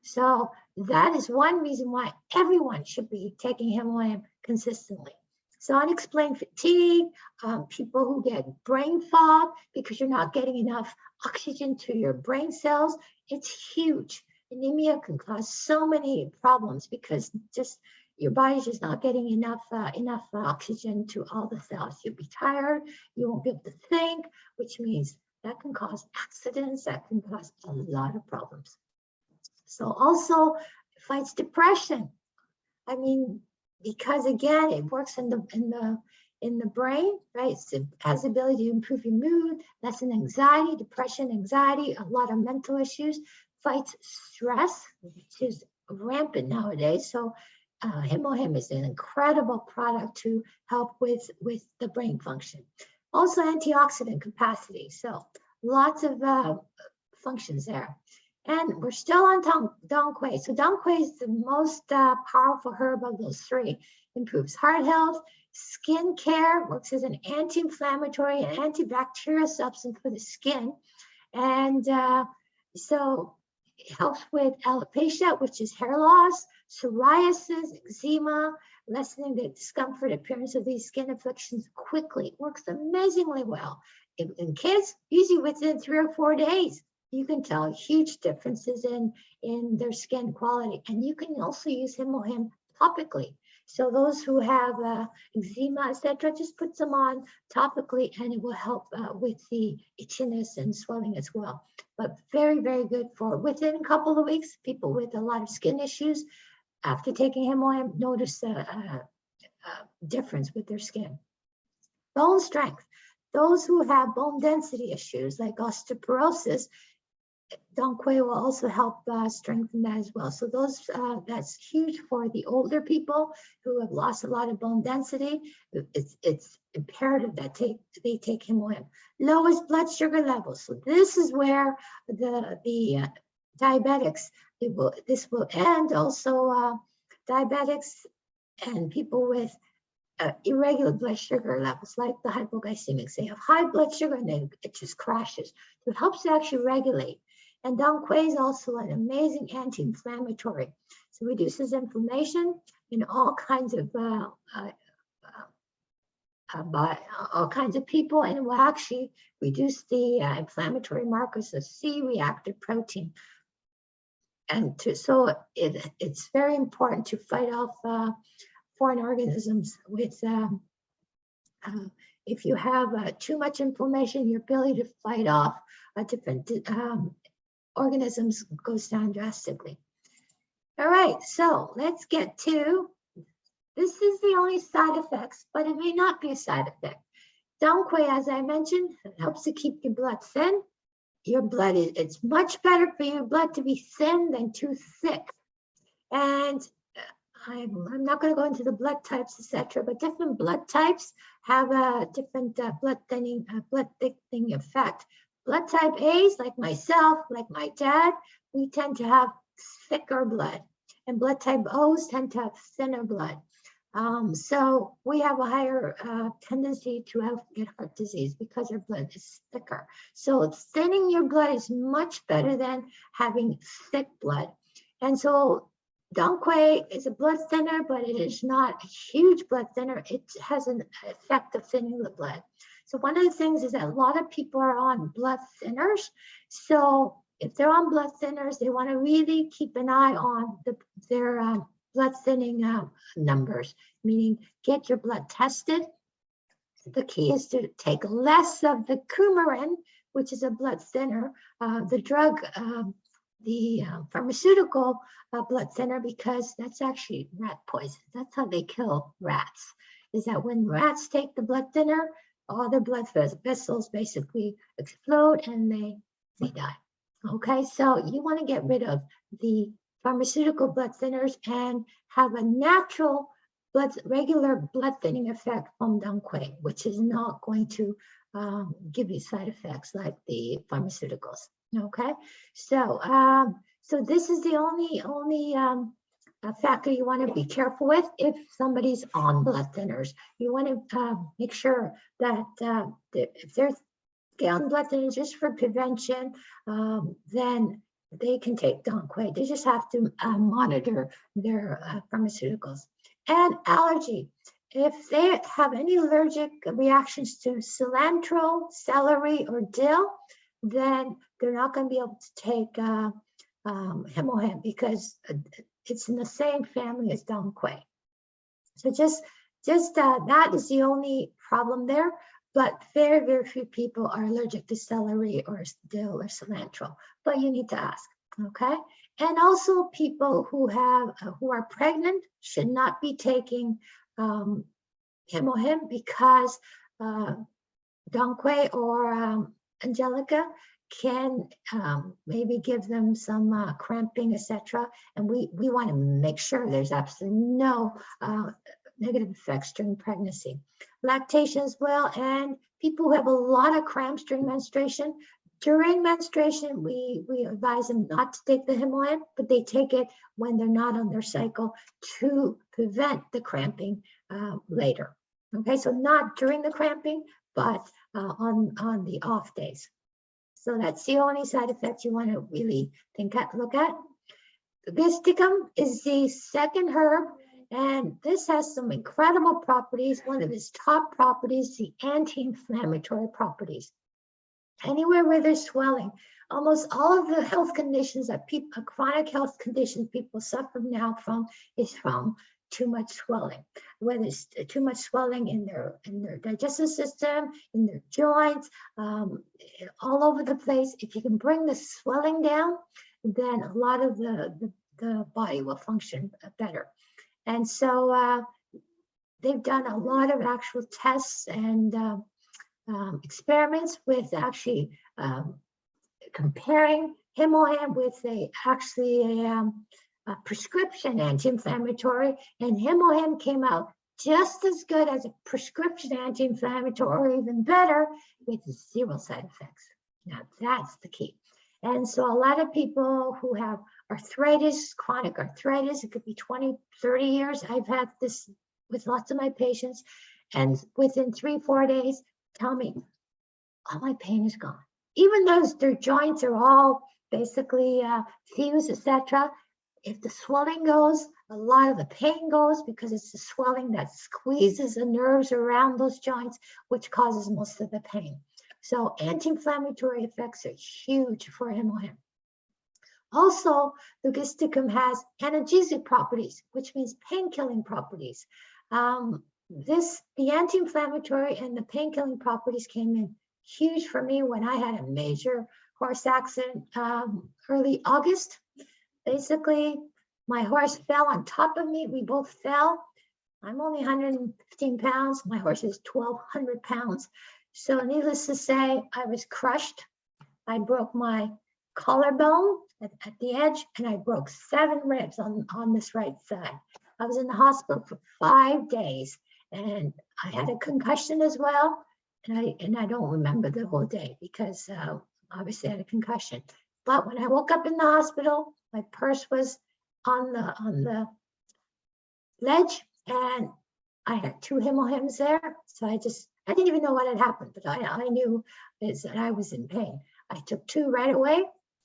So that is one reason why everyone should be taking Hemohim consistently. So unexplained fatigue, people who get brain fog because you're not getting enough oxygen to your brain cells, it's huge. Anemia can cause so many problems because just your body's just not getting enough oxygen to all the cells. You'll be tired, you won't be able to think, which means that can cause accidents, that can cause a lot of problems. So also fights depression. I mean, because again, it works in the brain, right? It has the ability to improve your mood, lessen anxiety, depression, anxiety, a lot of mental issues, fights stress, which is rampant nowadays. So Hemohim is an incredible product to help with the brain function. Also antioxidant capacity. So lots of functions there. And we're still on Dongquai. So Dongquai is the most powerful herb of those three. Improves heart health, skin care, works as an anti-inflammatory and antibacterial substance for the skin. And so it helps with alopecia, which is hair loss, psoriasis, eczema, lessening the discomfort appearance of these skin afflictions quickly. It works amazingly well. In kids, usually within 3 or 4 days. You can tell huge differences in their skin quality. And you can also use Hemohim topically. So those who have eczema, etc., just put some on topically and it will help with the itchiness and swelling as well. But very, very good for within a couple of weeks, people with a lot of skin issues, after taking Hemohim, notice a difference with their skin. Bone strength. Those who have bone density issues like osteoporosis, Dong Quai will also help strengthen that as well. So those that's huge for the older people who have lost a lot of bone density. It's imperative that they take Hemohim. Lowers blood sugar levels. So this is where the diabetics, this will, and also diabetics and people with irregular blood sugar levels, like the hypoglycemics. They have high blood sugar and it just crashes. So it helps to actually regulate. And Dong Quai is also an amazing anti-inflammatory. So it reduces inflammation in all kinds of all kinds of people, and it will actually reduce the inflammatory markers of C-reactive protein. And so it's very important to fight off foreign organisms with if you have too much inflammation, your ability to fight off different organisms goes down drastically. All right, so let's get to, this is the only side effects, but it may not be a side effect. Dong Quai, as I mentioned, helps to keep your blood thin. Your blood it's much better for your blood to be thin than too thick. And I'm not going to go into the blood types, etc., but different blood types have a different blood thickening effect. Blood type A's, like myself, like my dad, we tend to have thicker blood, and blood type O's tend to have thinner blood. So we have a higher tendency to get heart disease because our blood is thicker. So thinning your blood is much better than having thick blood. And so Dong Quai is a blood thinner, but it is not a huge blood thinner. It has an effect of thinning the blood. So one of the things is that a lot of people are on blood thinners. So if they're on blood thinners, they want to really keep an eye on their blood thinning numbers, meaning get your blood tested. The key is to take less of the coumarin, which is a blood thinner, the drug, the pharmaceutical blood thinner, because that's actually rat poison. That's how they kill rats, is that when rats take the blood thinner, all their blood vessels basically explode and they die. Okay, so you want to get rid of the pharmaceutical blood thinners and have a natural regular blood thinning effect from Dong Quai, which is not going to give you side effects like the pharmaceuticals. Okay, so so this is the only factor you want to be careful with if somebody's on blood thinners. You want to make sure that if they're on blood thinners just for prevention, then they can take Dong Quai. They just have to monitor their pharmaceuticals. And allergy. If they have any allergic reactions to cilantro, celery, or dill, then they're not going to be able to take Hemohim because it's in the same family as Dong Quai. So just that is the only problem there. But very, very few people are allergic to celery or dill or cilantro. But you need to ask, okay? And also people who are pregnant should not be taking Hemohim because Dong Quai or Angelica can maybe give them some cramping, etc. And we want to make sure there's absolutely no negative effects during pregnancy. Lactation as well, and people who have a lot of cramps during menstruation. During menstruation, we advise them not to take the Hemohim, but they take it when they're not on their cycle to prevent the cramping later. Okay, so not during the cramping, but on the off days. So that's the only side effect you want to really look at. Visticum is the second herb, and this has some incredible properties. One of its top properties, the anti-inflammatory properties. Anywhere where there's swelling, almost all of the health conditions that chronic health conditions people suffer now from is from too much swelling. Whether it's too much swelling in their digestive system, in their joints, all over the place. If you can bring the swelling down, then a lot of the body will function better. And so they've done a lot of actual tests and experiments with actually comparing Hemohim with a prescription anti-inflammatory, and Hemohim came out just as good as a prescription anti-inflammatory, or even better, with 0 side effects. Now that's the key. And so a lot of people who have arthritis, chronic arthritis, it could be 20, 30 years. I've had this with lots of my patients, and within 3-4 days, tell me, all my pain is gone. Even though their joints are all basically fused, etc. If the swelling goes, a lot of the pain goes, because it's the swelling that squeezes the nerves around those joints, which causes most of the pain. So anti-inflammatory effects are huge for Hemohim. Also, Logisticum has analgesic properties, which means pain-killing properties. The anti-inflammatory and the pain-killing properties came in huge for me when I had a major horse accident early August. Basically, my horse fell on top of me. We both fell. I'm only 115 pounds. My horse is 1,200 pounds. So needless to say, I was crushed. I broke my collarbone at the edge, and I broke 7 ribs on this right side. I was in the hospital for 5 days, and I had a concussion as well. And I don't remember the whole day because obviously I had a concussion. But when I woke up in the hospital, my purse was on the ledge, and I had 2 Hemohims there. So I didn't even know what had happened, but I knew is that I was in pain. I took 2 right away.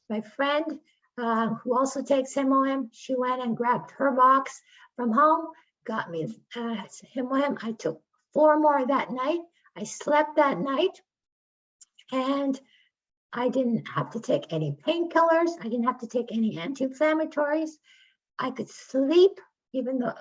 My friend who also takes Hemohim, she went and grabbed her box from home, got me Hemohim. I took 4 more that night. I slept that night, and I didn't have to take any painkillers. I didn't have to take any anti-inflammatories. I could sleep, even though,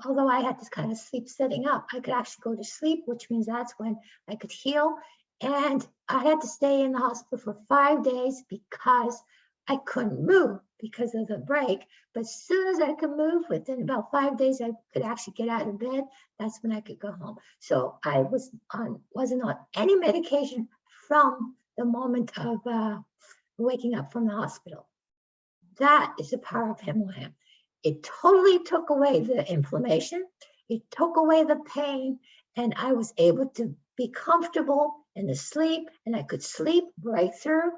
although I had this kind of sleep sitting up, I could actually go to sleep, which means that's when I could heal. And I had to stay in the hospital for 5 days because I couldn't move because of the break. But as soon as I could move, within about 5 days, I could actually get out of bed. That's when I could go home. So I wasn't on any medication from the moment of waking up from the hospital. That is the power of Hemohim. It totally took away the inflammation. It took away the pain, and I was able to be comfortable in the sleep, and I could sleep right through.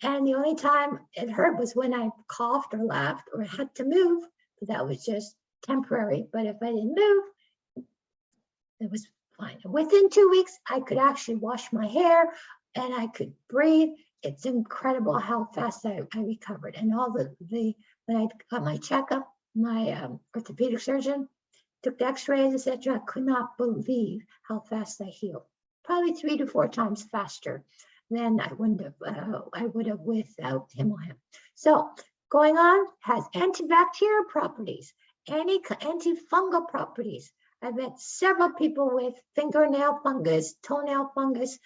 And the only time it hurt was when I coughed or laughed or had to move, but that was just temporary. But if I didn't move, it was fine. Within 2 weeks, I could actually wash my hair and I could breathe. It's incredible how fast I recovered. And all when I got my checkup, my orthopedic surgeon took the x-rays, etc. I could not believe how fast I healed. Probably 3 to 4 times faster than I would have without Hemohim. So going on, has antibacterial properties, antifungal properties. I've met several people with fingernail fungus, toenail fungus,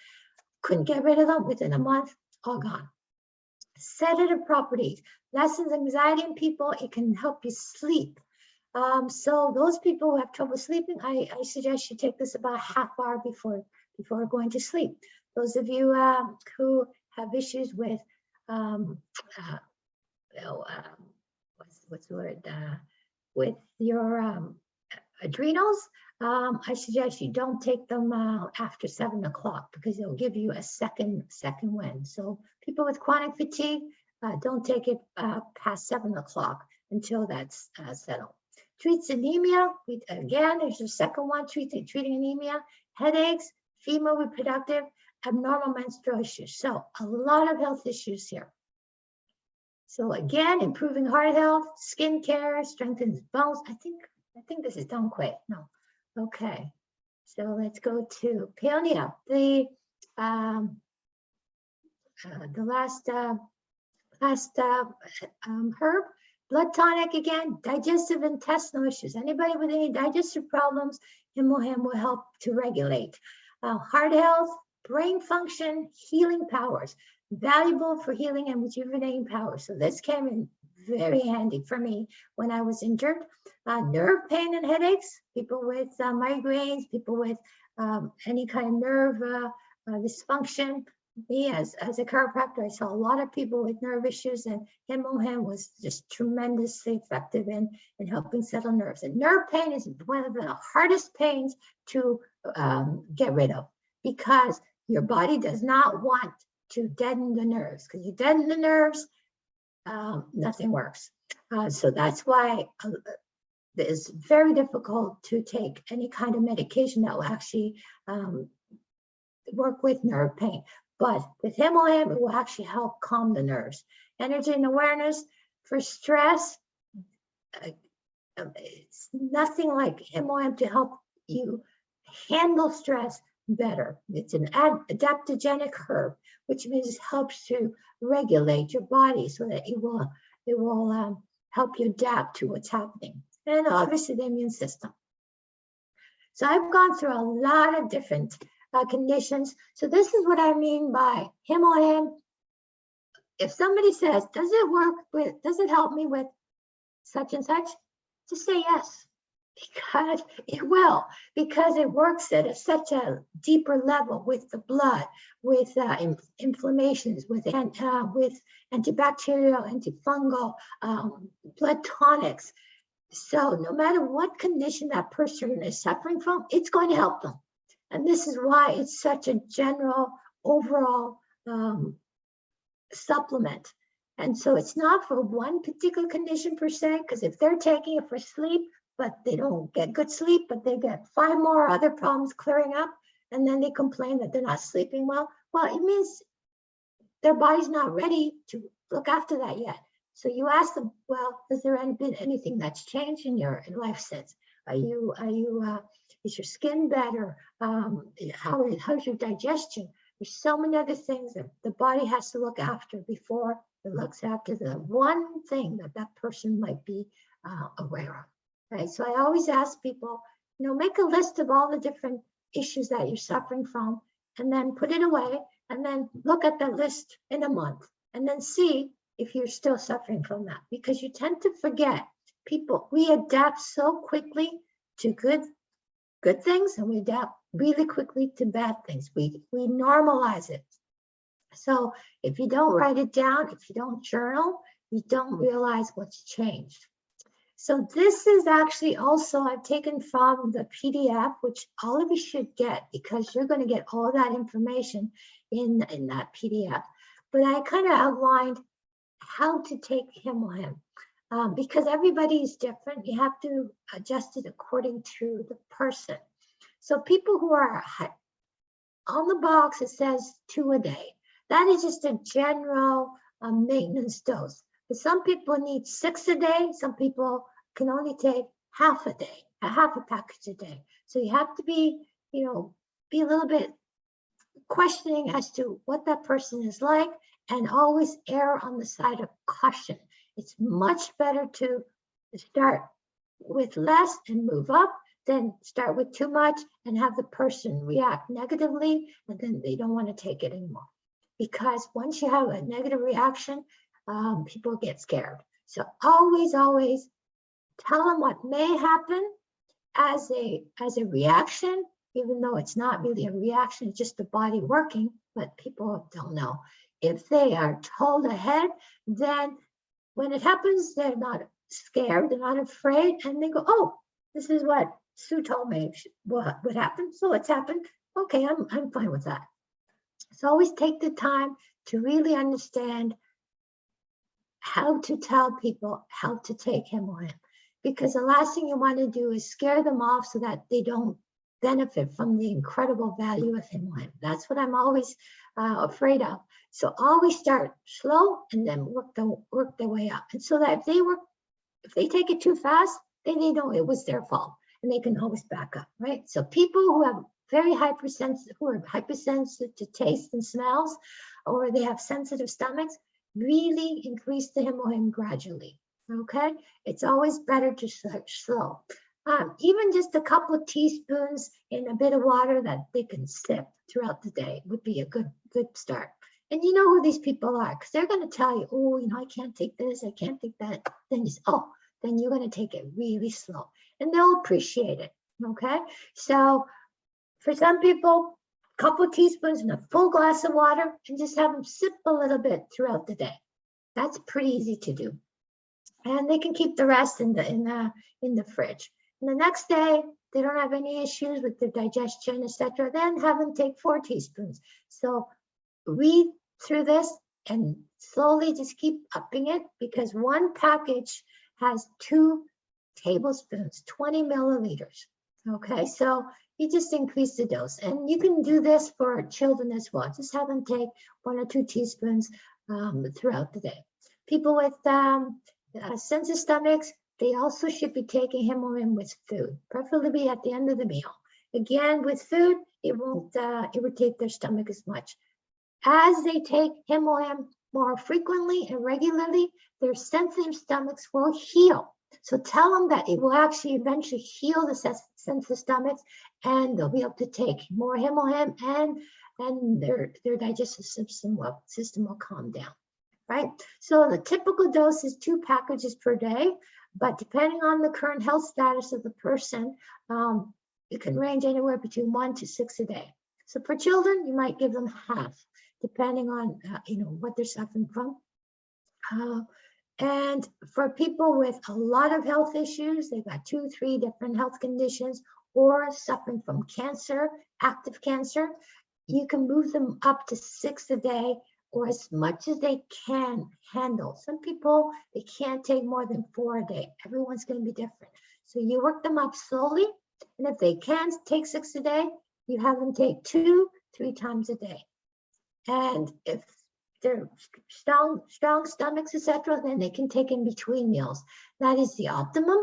couldn't get rid of them within a month, all gone. Sedative properties, lessens anxiety in people, it can help you sleep. So those people who have trouble sleeping, I suggest you take this about a half hour before going to sleep. Those of you who have issues with what's the word, with your adrenals, I suggest you don't take them after 7 o'clock because they'll give you a second wind. So people with chronic fatigue, don't take it past 7 o'clock until that's settled. Treats anemia. Again, there's your second one, treating anemia, headaches, female reproductive, abnormal menstrual issues. So a lot of health issues here. So again, improving heart health, skin care, strengthens bones. I think this is done quick. No. Okay. So let's go to Peonia. The last herb, blood tonic again, digestive intestinal issues. Anybody with any digestive problems, Hemohim will help to regulate. Heart health, brain function, healing powers, valuable for healing and rejuvenating powers. So this came in very handy for me when I was injured. nerve pain and headaches, people with migraines, people with any kind of nerve dysfunction. Me, as a chiropractor, I saw a lot of people with nerve issues, and Hemohim was just tremendously effective in helping settle nerves. And nerve pain is one of the hardest pains to get rid of, because your body does not want to deaden the nerves. Because you deaden the nerves, nothing works. So that's why it's very difficult to take any kind of medication that will actually work with nerve pain. But with Hemohim, it will actually help calm the nerves. Energy and awareness for stress. It's nothing like Hemohim to help you handle stress better. It's an adaptogenic herb, which means it helps to regulate your body so that it will help you adapt to what's happening. And obviously the immune system. So I've gone through a lot of different conditions. So this is what I mean by Hemohim. If somebody says, does it help me with such and such? Just say yes, because it will, because it works at such a deeper level with the blood, with inflammations, with antibacterial, antifungal, blood tonics. So no matter what condition that person is suffering from, it's going to help them. And this is why it's such a general overall supplement. And so it's not for one particular condition per se, because if they're taking it for sleep, but they don't get good sleep, but they get 5 more other problems clearing up, and then they complain that they're not sleeping well, it means their body's not ready to look after that yet. So you ask them, well, has there been anything that's changed in your life since? Is your skin better? How's your digestion? There's so many other things that the body has to look after before it looks after the one thing that person might be aware of. Right? So I always ask people, make a list of all the different issues that you're suffering from, and then put it away, and then look at that list in a month, and then see if you're still suffering from that, because you tend to forget. We adapt so quickly to good things, and we adapt really quickly to bad things. We normalize it. So if you don't write it down, if you don't journal, you don't realize what's changed. So this is actually also, I've taken from the PDF, which all of you should get, because you're going to get all that information in that PDF. But I kind of outlined how to take Hemohim. Because everybody is different, you have to adjust it according to the person. So people who are on the box, it says 2 a day. That is just a general maintenance dose. But some people need 6 a day. Some people can only take half a day, half a package a day. So you have to be a little bit questioning as to what that person is like, and always err on the side of caution. It's much better to start with less and move up than start with too much and have the person react negatively, and then they don't want to take it anymore. Because once you have a negative reaction, people get scared. So always tell them what may happen as a reaction, even though it's not really a reaction, it's just the body working, but people don't know. If they are told ahead, then when it happens, they're not scared, they're not afraid, and they go, oh, this is what Sue told me what would happen, so it's happened. Okay, I'm fine with that. So always take the time to really understand how to tell people how to take Hemohim, because the last thing you want to do is scare them off so that they don't benefit from the incredible value of Hemohim. That's what I'm always afraid of. So always start slow and then work their way up. And so that if they take it too fast, then they know it was their fault and they can always back up, right? So people who have who are hypersensitive to taste and smells, or they have sensitive stomachs, really increase the Hemohim gradually, okay? It's always better to start slow. Even just a couple of teaspoons in a bit of water that they can sip throughout the day would be a good start. And you know who these people are, because they're going to tell you, oh, I can't take this, I can't take that. Then you say, oh, then you're going to take it really slow and they'll appreciate it. Okay. So for some people, a couple of teaspoons in a full glass of water and just have them sip a little bit throughout the day. That's pretty easy to do. And they can keep the rest in the fridge. And the next day, they don't have any issues with their digestion, etc. Then have them take 4 teaspoons. So read through this and slowly just keep upping it, because one package has 2 tablespoons, 20 milliliters. Okay, so you just increase the dose, and you can do this for children as well. Just have them take 1 or 2 teaspoons throughout the day. People with sensitive stomachs, they also should be taking Hemohim with food, preferably at the end of the meal. Again, with food, it won't irritate their stomach as much. As they take Hemohim more frequently and regularly, their sensitive stomachs will heal. So tell them that it will actually eventually heal the sensitive stomachs, and they'll be able to take more Hemohim, and their digestive system will calm down, right? So the typical dose is 2 packages per day, but depending on the current health status of the person, it can range anywhere between 1 to 6 a day. So for children, you might give them half, depending on what they're suffering from. And for people with a lot of health issues, they've got 2, 3 different health conditions, or suffering from cancer, active cancer, you can move them up to 6 a day, or as much as they can handle. Some people, they can't take more than 4 a day. Everyone's going to be different. So you work them up slowly, and if they can take 6 a day, you have them take 2, 3 times a day. And if they're strong stomachs, etc., then they can take in between meals. That is the optimum.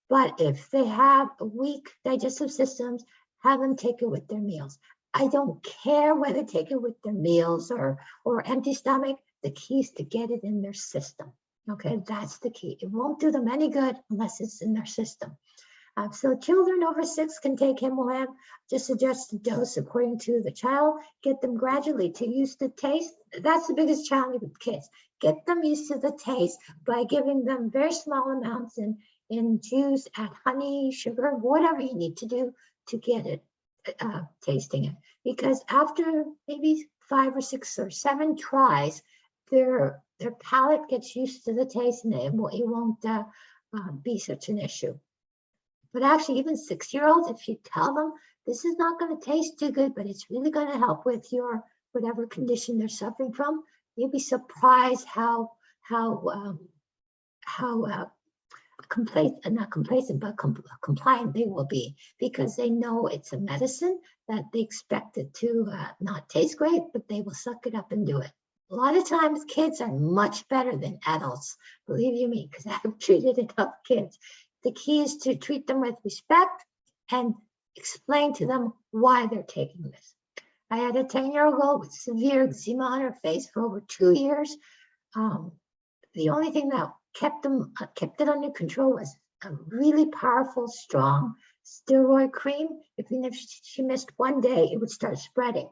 But if they have weak digestive systems, have them take it with their meals. I don't care whether they take it with their meals or empty stomach. The key is to get it in their system. Okay, that's the key. It won't do them any good unless it's in their system. So children over 6 can take Hemohim. Just adjust the dose according to the child. Get them gradually to use the taste. That's the biggest challenge with kids. Get them used to the taste by giving them very small amounts in juice, add honey, sugar, whatever you need to do to get it tasting it. Because after maybe 5 or 6 or 7 tries, their palate gets used to the taste, and it won't be such an issue. But actually, even 6-year-olds, if you tell them this is not going to taste too good, but it's really going to help with your whatever condition they're suffering from, you'll be surprised how compliant they will be, because they know it's a medicine that they expect it to not taste great, but they will suck it up and do it. A lot of times kids are much better than adults, believe you me, because I've treated enough kids. The key is to treat them with respect and explain to them why they're taking this. I had a 10-year-old with severe eczema on her face for over 2 years. The only thing that kept it under control was a really powerful, strong steroid cream. Even if she missed 1 day, it would start spreading.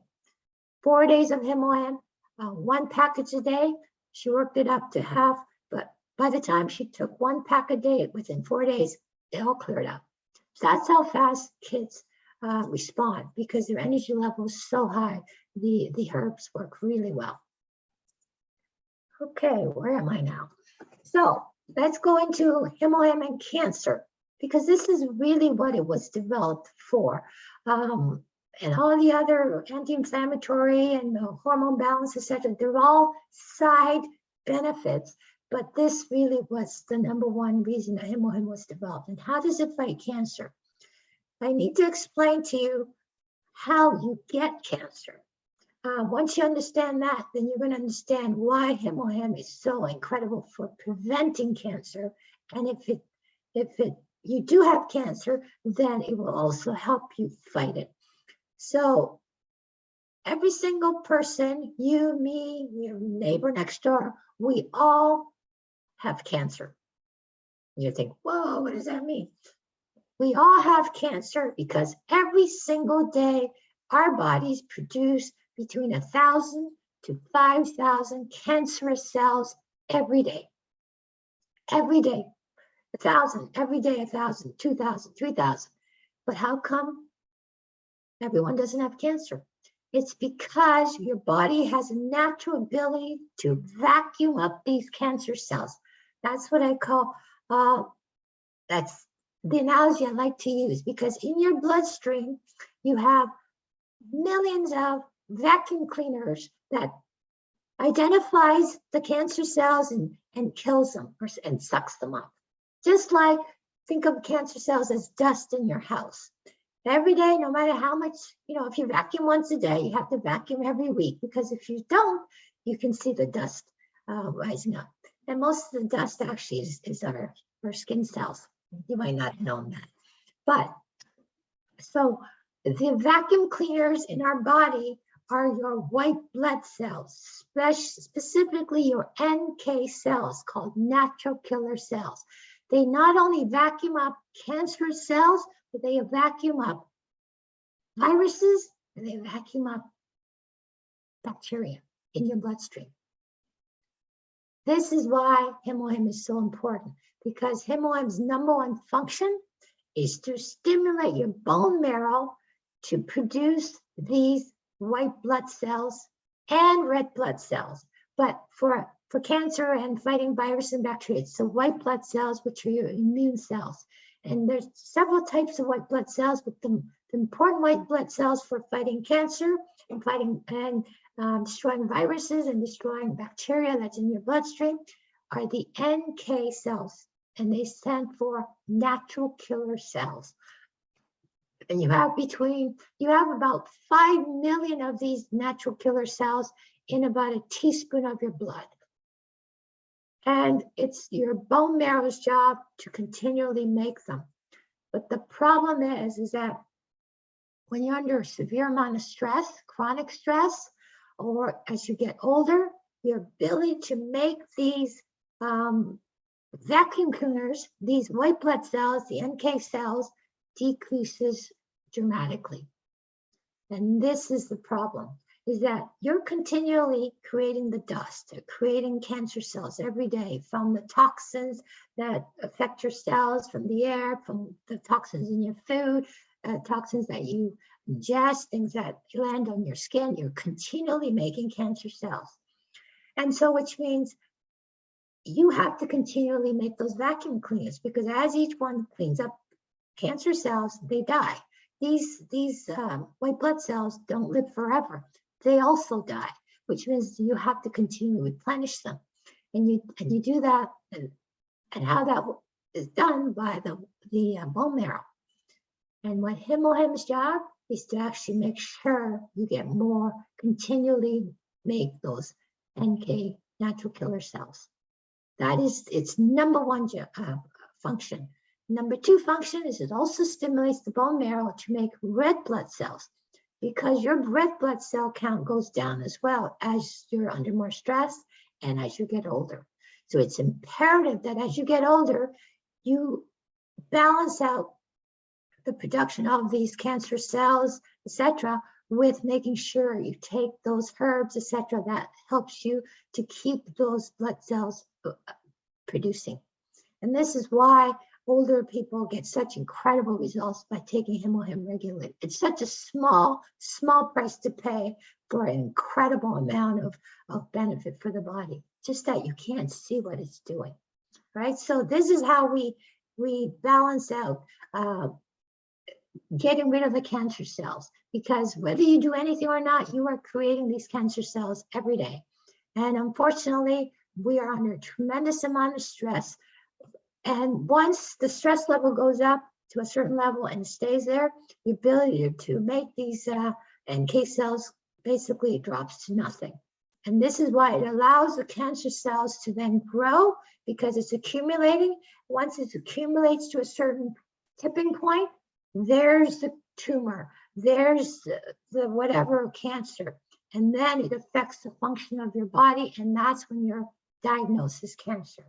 4 days of Hemohim, 1 package a day. She worked it up to half, but by the time she took 1 pack a day, within 4 days, it all cleared up. That's how fast kids respond, because their energy level is so high. The herbs work really well. Okay, where am I now? So let's go into Hemohim and cancer, because this is really what it was developed for. And all the other anti-inflammatory and hormone balance, etc., they're all side benefits. But this really was the #1 reason that Hemohim was developed. And how does it fight cancer? I need to explain to you how you get cancer. Once you understand that, then you're going to understand why Hemohim is so incredible for preventing cancer. And if you do have cancer, then it will also help you fight it. So every single person, you, me, your neighbor next door, we all have cancer. You think, whoa, what does that mean? We all have cancer because every single day our bodies produce between 1,000 to 5,000 cancerous cells every day. Every day. 1,000 every day, 1,000, 2,000, 3,000. But how come everyone doesn't have cancer? It's because your body has a natural ability to vacuum up these cancer cells. That's what I call, that's the analogy I like to use, because in your bloodstream, you have millions of vacuum cleaners that identifies the cancer cells and kills them and sucks them up. Just like, think of cancer cells as dust in your house. Every day, no matter how much, if you vacuum once a day, you have to vacuum every week, because if you don't, you can see the dust rising up. And most of the dust actually is our skin cells. You might not have known that. But so the vacuum cleaners in our body are your white blood cells, specifically your NK cells, called natural killer cells. They not only vacuum up cancerous cells, but they vacuum up viruses, and they vacuum up bacteria in your bloodstream. This is why Hemohim is so important, because Hemohim's #1 function is to stimulate your bone marrow to produce these white blood cells and red blood cells. But for cancer and fighting virus and bacteria, it's the white blood cells, which are your immune cells. And there's several types of white blood cells, but the important white blood cells for fighting cancer and destroying viruses and destroying bacteria that's in your bloodstream are the NK cells, and they stand for natural killer cells. And you have about 5 million of these natural killer cells in about a teaspoon of your blood. And it's your bone marrow's job to continually make them. But the problem is that when you're under a severe amount of stress, chronic stress, or as you get older, your ability to make these vacuum cleaners, these white blood cells, the NK cells, decreases dramatically. And this is the problem, is that you're continually creating the dust, creating cancer cells every day from the toxins that affect your cells, from the air, from the toxins in your food, toxins that you ingest, things that land on your skin. You're continually making cancer cells. And so, which means you have to continually make those vacuum cleaners, because as each one cleans up cancer cells, they die. These white blood cells don't live forever. They also die, which means you have to continually replenish them. And you do that, and how that is done by the bone marrow. And what Hemohim's job is to actually make sure you get more, continually make those NK natural killer cells. That is its #1 function. #2 function is it also stimulates the bone marrow to make red blood cells, because your red blood cell count goes down as well as you're under more stress and as you get older. So it's imperative that as you get older, you balance out the production of these cancer cells, etc., with making sure you take those herbs, etc., that helps you to keep those blood cells producing. And this is why older people get such incredible results by taking Hemohim regularly. It's such a small price to pay for an incredible amount of benefit for the body, just that you can't see what it's doing, right? So this is how we balance out getting rid of the cancer cells, because whether you do anything or not, you are creating these cancer cells every day. And unfortunately, we are under a tremendous amount of stress. And once the stress level goes up to a certain level and stays there, the ability to make these NK cells basically drops to nothing. And this is why it allows the cancer cells to then grow, because it's accumulating. Once it accumulates to a certain tipping point, there's the tumor, there's the whatever cancer, and then it affects the function of your body, and that's when you're diagnosed as cancer.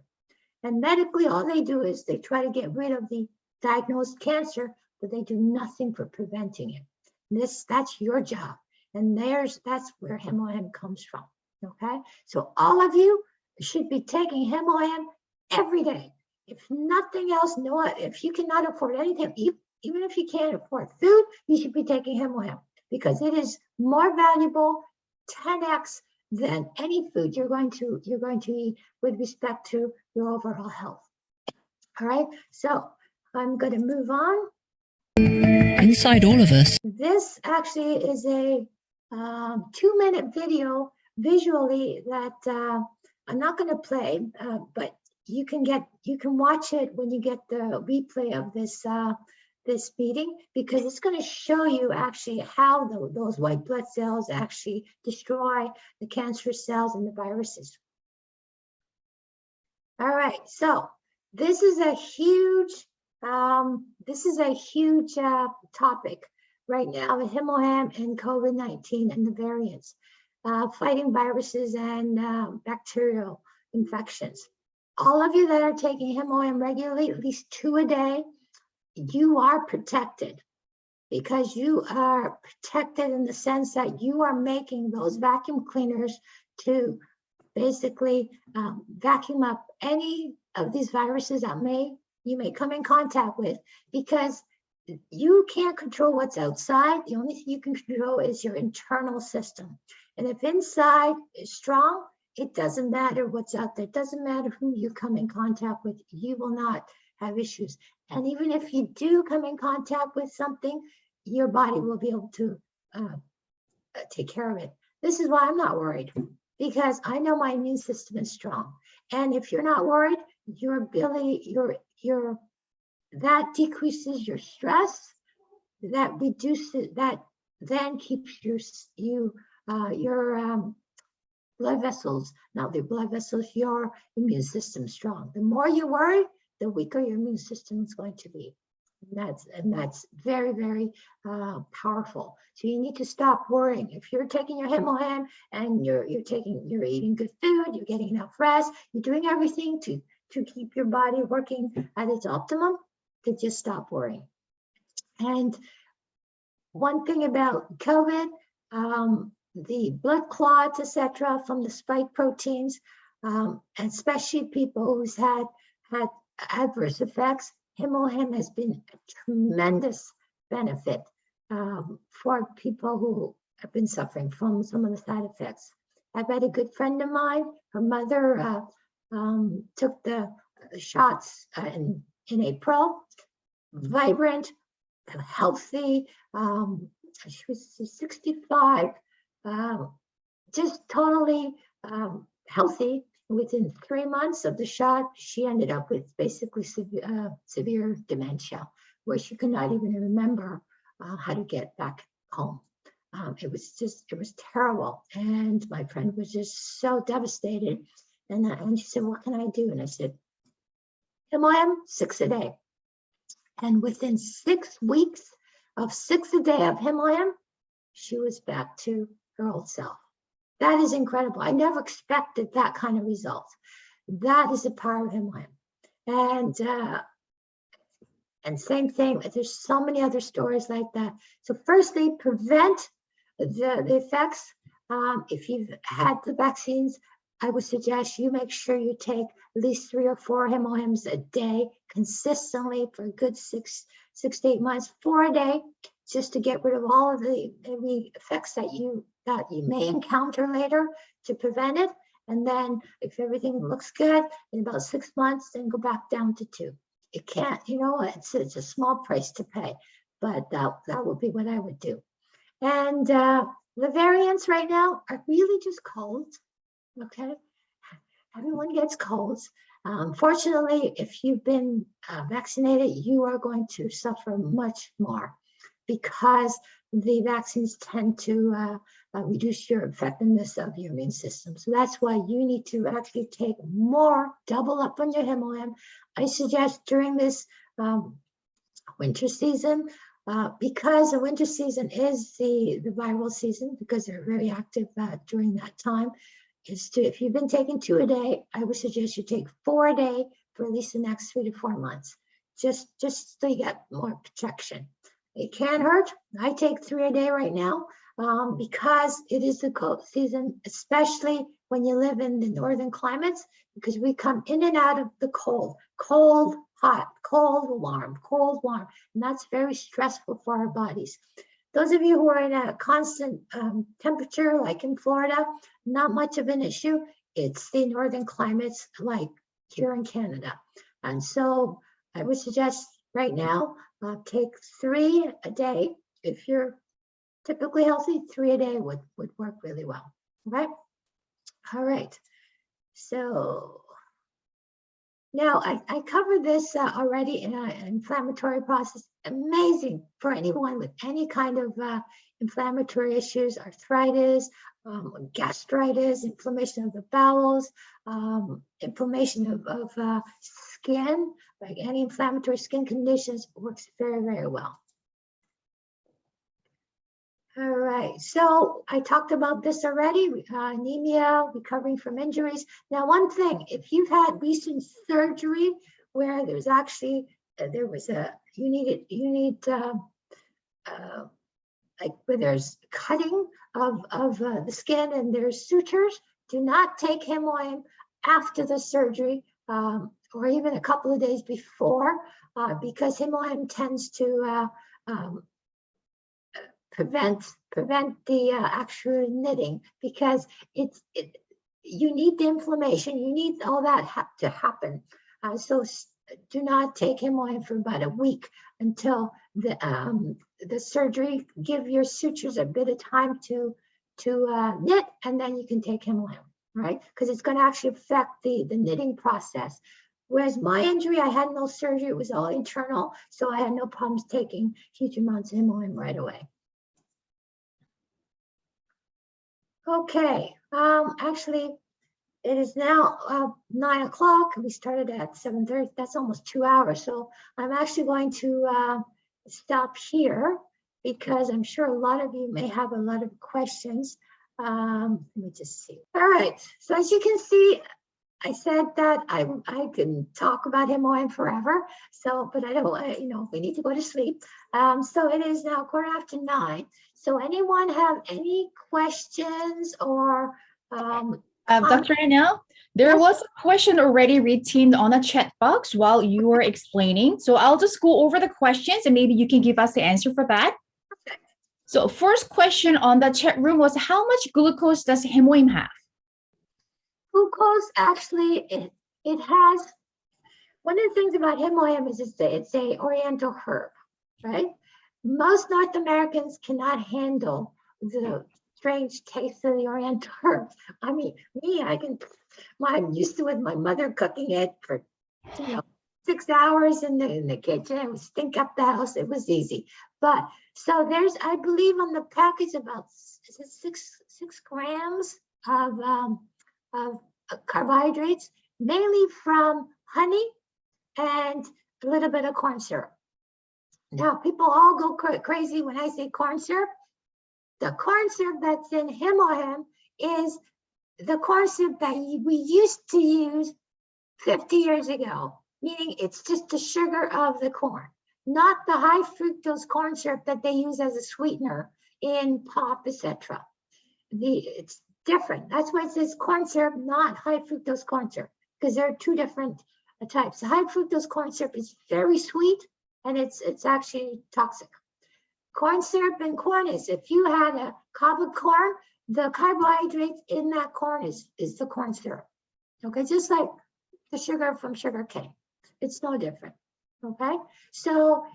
And medically, all they do is they try to get rid of the diagnosed cancer, but they do nothing for preventing it. That's your job, and that's where Hemohim comes from. Okay, so all of you should be taking Hemohim every day. If nothing else, if you cannot afford anything, even if you can't afford food, you should be taking Hemohim because it is more valuable, 10x than any food you're going to eat with respect to your overall health. All right, so I'm going to move on. Inside all of us. This actually is a 2-minute video visually that I'm not going to play, but you can watch it when you get the replay of this meeting, because it's going to show you actually how those white blood cells actually destroy the cancerous cells and the viruses. All right, so this is a huge topic right now, the Hemohim and COVID-19 and the variants, fighting viruses and bacterial infections. All of you that are taking Hemohim regularly, at least 2 a day, you are protected, because you are protected in the sense that you are making those vacuum cleaners to basically vacuum up any of these viruses that you may come in contact with, because you can't control what's outside. The only thing you can control is your internal system. And if inside is strong, it doesn't matter what's out there. It doesn't matter who you come in contact with. You will not have issues. And even if you do come in contact with something, your body will be able to take care of it. This is why I'm not worried, because I know my immune system is strong. And if you're not worried, your ability, that decreases your stress, that reduces, that then keeps your blood vessels, not the blood vessels, your immune system strong. The more you worry, the weaker your immune system is going to be. And that's very, very powerful. So you need to stop worrying. If you're taking your Hemohim and you're eating good food, you're getting enough rest, you're doing everything to keep your body working at its optimum, to just stop worrying. And one thing about COVID, the blood clots, etc., from the spike proteins, and especially people who's had adverse effects, Hemohim has been a tremendous benefit for people who have been suffering from some of the side effects. I've had a good friend of mine, her mother took the shots in April, vibrant, healthy. She was 65, just totally healthy. Within 3 months of the shot, she ended up with basically severe dementia, where she could not even remember how to get back home. It was terrible. And my friend was just so devastated. And she said, "What can I do?" And I said, Hemohim, 6 a day. And within 6 weeks of 6 a day of Hemohim, she was back to her old self. That is incredible. I never expected that kind of result. That is the power of Hemohim. And same thing, there's so many other stories like that. So firstly, prevent the effects. If you've had the vaccines, I would suggest you make sure you take at least 3 or 4 Hemohims a day consistently for a good 6 to 8 months, 4 a day, just to get rid of all of the effects that you may encounter later, to prevent it. And then if everything looks good, in about 6 months, then go back down to 2. It can't, it's a small price to pay, but that would be what I would do. And the variants right now are really just colds. Okay, everyone gets colds. Fortunately, if you've been vaccinated, you are going to suffer much more, because the vaccines tend to reduce your effectiveness of your immune system. So that's why you need to actually take more, double up on your Hemohim. I suggest during this winter season, because the winter season is the viral season, because they're very active during that time, is to, if you've been taking 2 a day, I would suggest you take 4 a day for at least the next 3 to 4 months, just so you get more protection. It can hurt. I take 3 a day right now because it is the cold season, especially when you live in the northern climates, because we come in and out of the cold, cold, hot, cold, warm, cold, warm, and that's very stressful for our bodies. Those of you who are in a constant temperature, like in Florida, not much of an issue. It's the northern climates like here in Canada. And so I would suggest right now, take 3 a day. If you're typically healthy, 3 a day would work really well, okay? All right, so now I covered this already in an inflammatory process. Amazing for anyone with any kind of inflammatory issues, arthritis, gastritis, inflammation of the bowels, inflammation of skin, like any inflammatory skin conditions, works very, very well. All right, so I talked about this already, anemia, recovering from injuries. Now, one thing, if you've had recent surgery where there's actually, you need like where there's cutting of the skin and there's sutures, do not take Hemohim after the surgery or even a couple of days before because Hemohim tends to prevent the actual knitting, because you need the inflammation, you need all that to happen. So do not take Hemohim for about a week until the surgery. Give your sutures a bit of time to knit, and then you can take Hemohim, right? Because it's going to actually affect the knitting process. Whereas my injury, I had no surgery, it was all internal, so I had no problems taking huge amounts of Hemohim right away. Okay, actually, it is now 9 o'clock. We started at 7:30. That's almost 2 hours. So I'm actually going to stop here because I'm sure a lot of you may have a lot of questions. Let me just see. All right. So as you can see, I said that I can talk about Hemohim forever. So, but I don't, we need to go to sleep. So it is now 9:15. So anyone have any questions or Dr. Anel, there was a question already written on a chat box while you were explaining. So I'll just go over the questions and maybe you can give us the answer for that. Okay. So first question on the chat room was, how much glucose does Hemohim have? Glucose, actually, it has, one of the things about Hemohim is it's a oriental herb, right? Most North Americans cannot handle the strange taste of the oriental herb. I mean, I'm used to it, my mother cooking it for 6 hours in the kitchen. It would stink up the house. It was easy. But so there's, I believe on the package about, is it 6 grams of carbohydrates, mainly from honey and a little bit of corn syrup. Now, people all go crazy when I say corn syrup. The corn syrup that's in Hemohim is the corn syrup that we used to use 50 years ago, meaning it's just the sugar of the corn, not the high fructose corn syrup that they use as a sweetener in pop, etc. It's different. That's why it says corn syrup, not high fructose corn syrup, because there are 2 different types. The high fructose corn syrup is very sweet, and it's actually toxic. Corn syrup and corn is, if you had a cob of corn, the carbohydrates in that corn is the corn syrup. Okay, just like the sugar from sugar cane. It's no different. Okay, so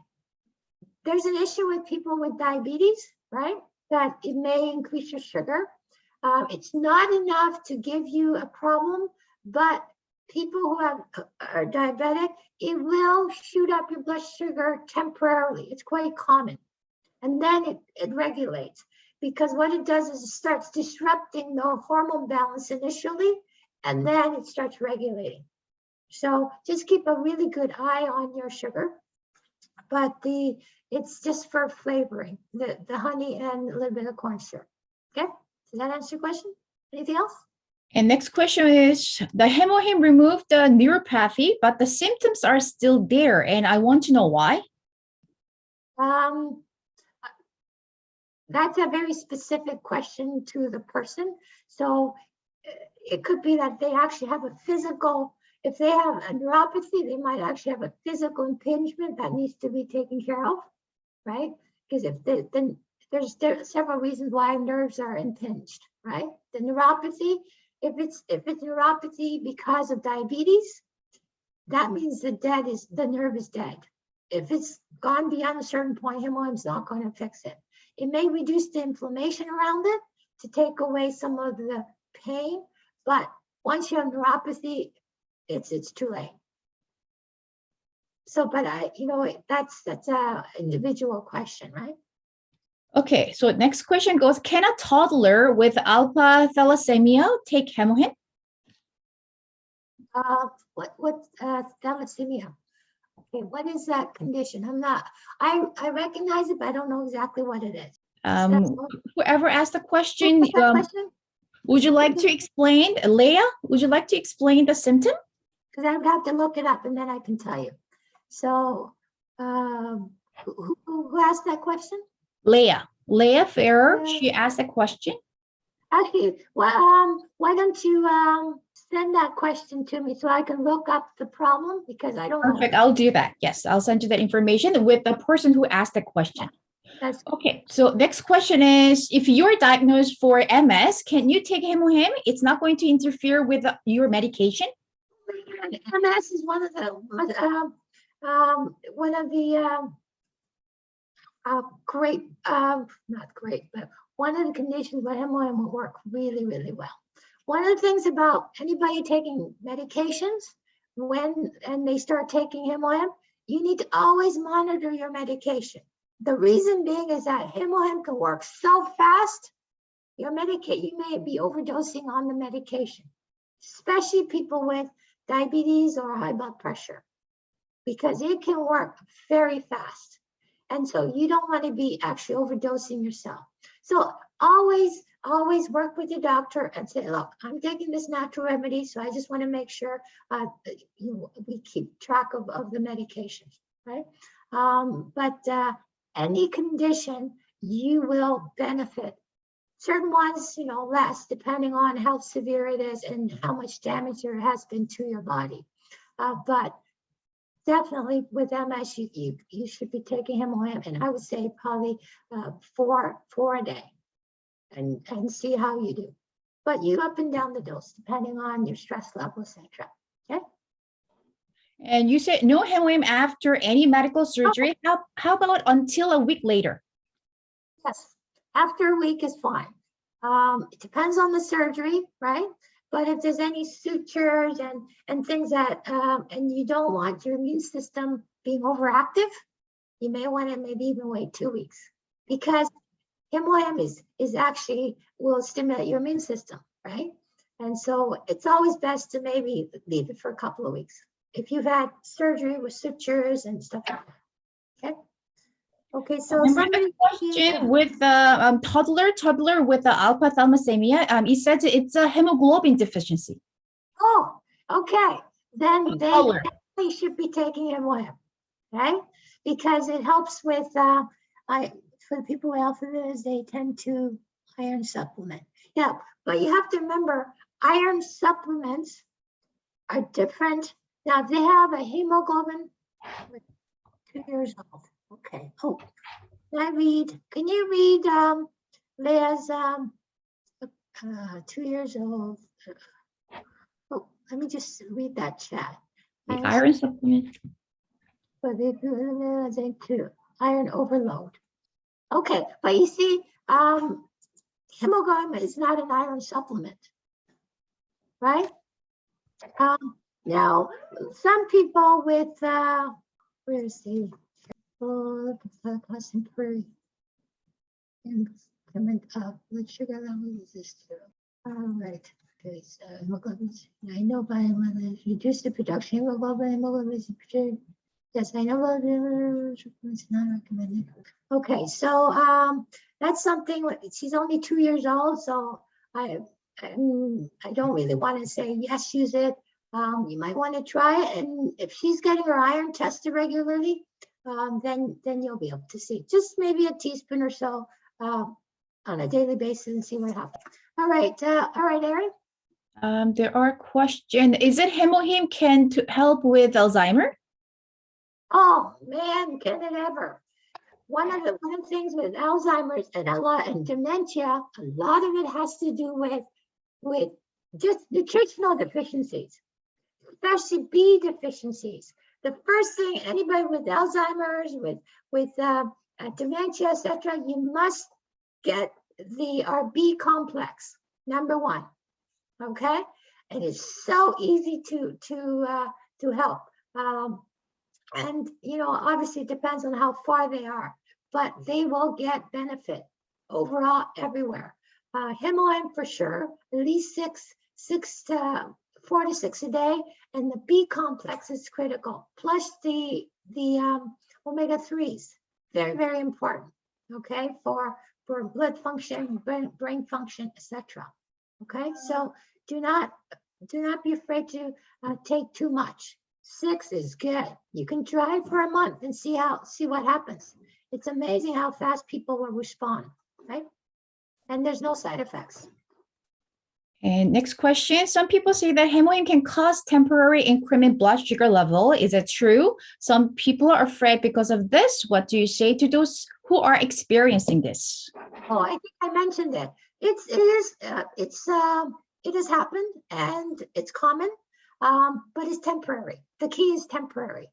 there's an issue with people with diabetes, right? That it may increase your sugar. It's not enough to give you a problem, but people who are diabetic, it will shoot up your blood sugar temporarily. It's quite common. And then it regulates, because what it does is it starts disrupting the hormone balance initially, and then it starts regulating. So just keep a really good eye on your sugar, but it's just for flavoring, the honey and a little bit of corn syrup. Okay, does that answer your question? Anything else? And next question is, the Hemohim removed the neuropathy, but the symptoms are still there, and I want to know why. That's a very specific question to the person. So it could be that they actually have a physical, if they have a neuropathy, they might actually have a physical impingement that needs to be taken care of, right? Because if then there's several reasons why nerves are impinged, right? The neuropathy, if it's neuropathy because of diabetes, that means the nerve is dead. If it's gone beyond a certain point, Hemohim's not going to fix it. It may reduce the inflammation around it to take away some of the pain, but once you have neuropathy, it's too late. So, but that's a individual question, right? Okay, so next question goes, can a toddler with alpha thalassemia take Hemohim? What thalassemia? Okay, what is that condition? I recognize it, but I don't know exactly what it is. Whoever asked the question, Question? would you like to explain, Leah, would you like to explain the symptom? Because I would have to look it up and then I can tell you. So, who asked that question? Leah Ferrer, she asked a question. Actually, well, why don't you send that question to me so I can look up the problem, because I don't know. Perfect, I'll do that. Yes, I'll send you that information with the person who asked the question. That's okay, so next question is, if you're diagnosed for MS, can you take Hemohim? It's not going to interfere with your medication? MS is one of the great, not great, but one of the conditions where Hemohim will work really, really well. One of the things about anybody taking medications, and they start taking Hemohim, you need to always monitor your medication. The reason being is that Hemohim can work so fast, you may be overdosing on the medication, especially people with diabetes or high blood pressure, because it can work very fast. And so you don't want to be actually overdosing yourself. So always work with your doctor and say, look, I'm taking this natural remedy, so I just want to make sure we keep track of the medications, right? But any condition, you will benefit. Certain ones, less, depending on how severe it is and how much damage there has been to your body. But definitely with MS, you should be taking Hemohim, and I would say probably 4 a day, and see how you do. But you up and down the dose depending on your stress level, etc. Okay. And you said no Hemohim after any medical surgery. How about until a week later? Yes, after a week is fine. It depends on the surgery, right? But if there's any sutures and things that, and you don't want your immune system being overactive, you may want to maybe even wait 2 weeks, because Hemohim is actually will stimulate your immune system, right? And so it's always best to maybe leave it for a couple of weeks if you've had surgery with sutures and stuff like that. Okay. Okay, so somebody question with the toddler with the alpha thalassemia. It says it's a hemoglobin deficiency. Oh, okay. Then they should be taking Hemohim, right? Because it helps with for the people with alpha, they tend to iron supplement. Yeah, but you have to remember, iron supplements are different. Now, if they have a hemoglobin with 2 years old. Okay. Oh, can you read Leah's 2 years old? Oh, let me just read that chat. The iron supplement. But they do iron overload. Okay, but you see, hemoglobin is not an iron supplement, right? Now, some people with where is the contemporary blood sugar level is this too. All right. Okay, so hemoglobin. I know by reduce the production hemoglobin. Hemoglobin is produced. Yes, I know it's not recommended. Okay, so that's something. She's only 2 years old, so I don't really want to say yes, use it. You might want to try it, and if she's getting her iron tested regularly, then you'll be able to see just maybe a teaspoon or so on a daily basis and see what happens. All right, Erin. There are questions. Is it Hemohim can to help with Alzheimer? Oh man, can it ever? One of the things with Alzheimer's and dementia, a lot of it has to do with just nutritional deficiencies, especially B deficiencies. The first thing, anybody with Alzheimer's, with dementia, etc., you must get our B complex, number one. Okay, and it's so easy to help. And obviously it depends on how far they are, but they will get benefit overall everywhere. Hemohim for sure, at least 4 to 6 a day, and the B complex is critical. Plus the omega-3s, very, very important. Okay, for blood function, brain function, etc. Okay, so do not be afraid to take too much. 6 is good. You can try for a month and see what happens. It's amazing how fast people will respond, right? And there's no side effects. And next question. Some people say that Hemohim can cause temporary increment blood sugar level. Is it true? Some people are afraid because of this. What do you say to those who are experiencing this? Oh, I think I mentioned it. It has happened and it's common, but it's temporary. The key is temporary.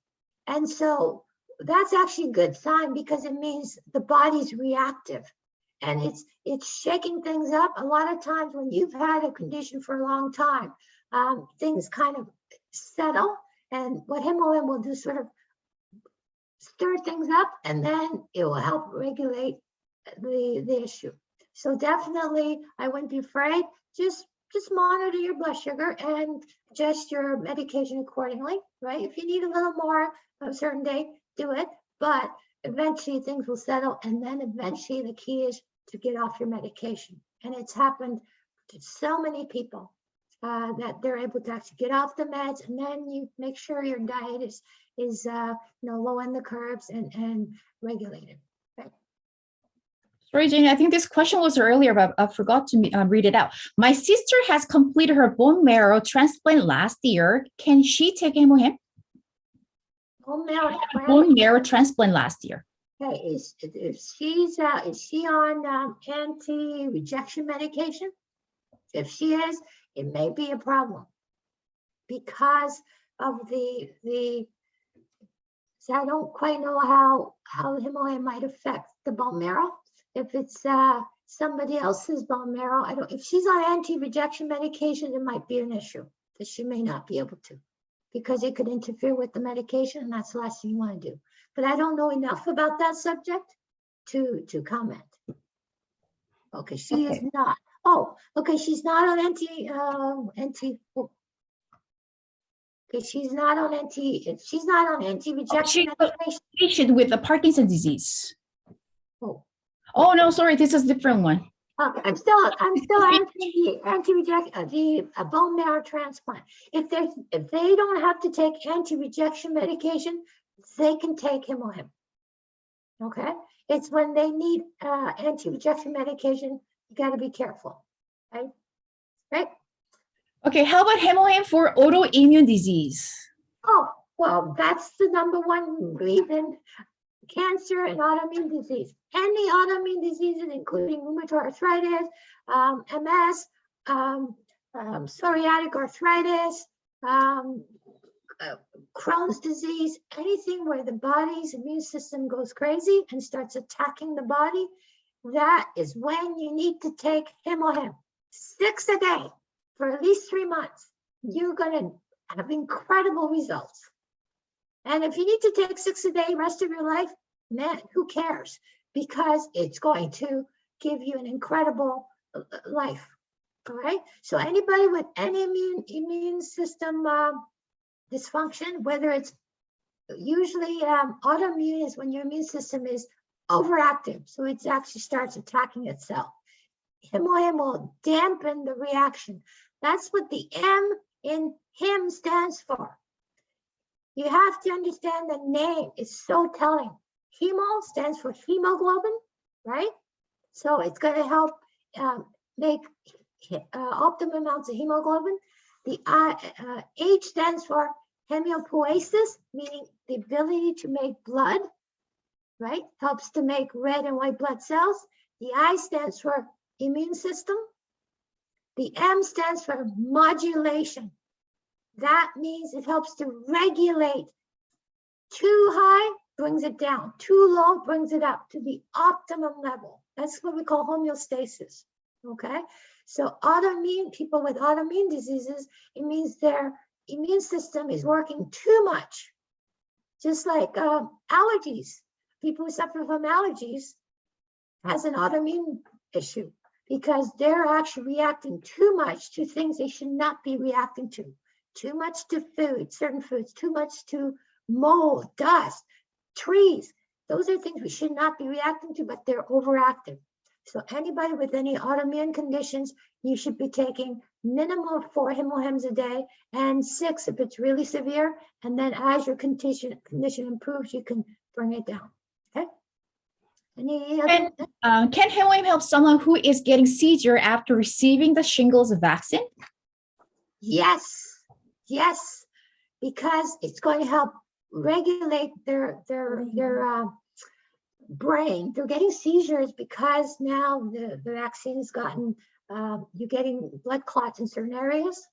And so that's actually a good sign because it means the body's reactive and it's shaking things up. A lot of times when you've had a condition for a long time, things kind of settle, and what Hemohim will do sort of stir things up, and then it will help regulate the issue. So definitely, I wouldn't be afraid. Just monitor your blood sugar and adjust your medication accordingly, right? If you need a little more a certain day, do it. But eventually things will settle, and then eventually the key is to get off your medication. And it's happened to so many people that they're able to actually get off the meds, and then you make sure your diet is low in the carbs and regulated. Okay. Sorry, Jane, I think this question was earlier, but I forgot to read it out. My sister has completed her bone marrow transplant last year. Can she take Hemohim? Bone marrow transplant last year. Okay, is she on anti-rejection medication? If she is, it may be a problem because of so I don't quite know how Hemohim might affect the bone marrow. If it's somebody else's bone marrow, if she's on anti-rejection medication, it might be an issue that she may not be able to, because it could interfere with the medication, and that's the last thing you want to do. But I don't know enough about that subject to comment. Okay, she is not. Oh, okay, she's not on okay, she's not on anti-rejection medication. Patient with the Parkinson's disease. Oh no, sorry, this is a different one. Okay, I'm still anti-rejection, the bone marrow transplant. If they don't have to take anti-rejection medication, they can take Hemohim. Okay, it's when they need anti-rejection medication, you got to be careful, right? Okay, how about Hemohim for autoimmune disease? Oh, well, that's the number one reason: cancer and autoimmune disease. Any autoimmune diseases, including rheumatoid arthritis, MS, psoriatic arthritis, Crohn's disease, anything where the body's immune system goes crazy and starts attacking the body, that is when you need to take Hemohim. 6 a day for at least 3 months. You're going to have incredible results. And if you need to take 6 a day rest of your life, man, who cares? Because it's going to give you an incredible life. All right. So anybody with any immune system dysfunction, whether it's usually autoimmune, is when your immune system is overactive. So it actually starts attacking itself. Hemohim will dampen the reaction. That's what the M in Him stands for. You have to understand the name is so telling. Hemo stands for hemoglobin, right? So it's going to help make optimum amounts of hemoglobin. The H stands for hemopoiesis, meaning the ability to make blood, right? Helps to make red and white blood cells. The I stands for immune system. The M stands for modulation. That means it helps to regulate. Too high brings it down. Too low brings it up to the optimum level. That's what we call homeostasis. Okay, so autoimmune, people with autoimmune diseases, it means their immune system is working too much. Just like allergies. People who suffer from allergies has an autoimmune issue because they're actually reacting too much to things they should not be reacting to. Too much to food, certain foods, too much to mold, dust, trees. Those are things we should not be reacting to, but they're overactive. So anybody with any autoimmune conditions, you should be taking minimum of 4 Hemohims a day and 6 if it's really severe. And then as your condition improves, you can bring it down. Okay. Any other? Can Hemohim help someone who is getting seizure after receiving the shingles vaccine? Yes, yes, because it's going to help regulate their brain. They're getting seizures because now the vaccine has gotten, you're getting blood clots in certain areas.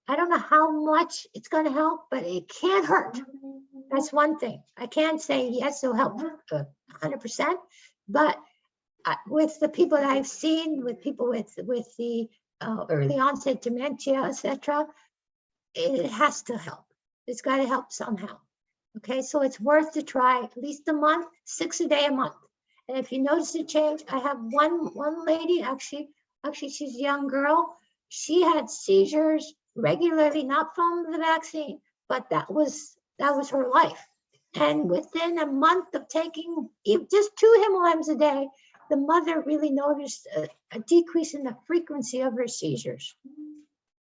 I don't know how much it's going to help, but it can't hurt. That's one thing. I can't say yes, it'll help 100%, but with the people that I've seen, with people with the early onset dementia, etc., it has to help. It's got to help somehow. Okay, so it's worth to try at least a month, 6 a day a month. And if you notice a change, I have one lady, actually she's a young girl. She had seizures regularly, not from the vaccine, but that was her life. And within a month of taking just 2 Hemohims a day, the mother really noticed a decrease in the frequency of her seizures.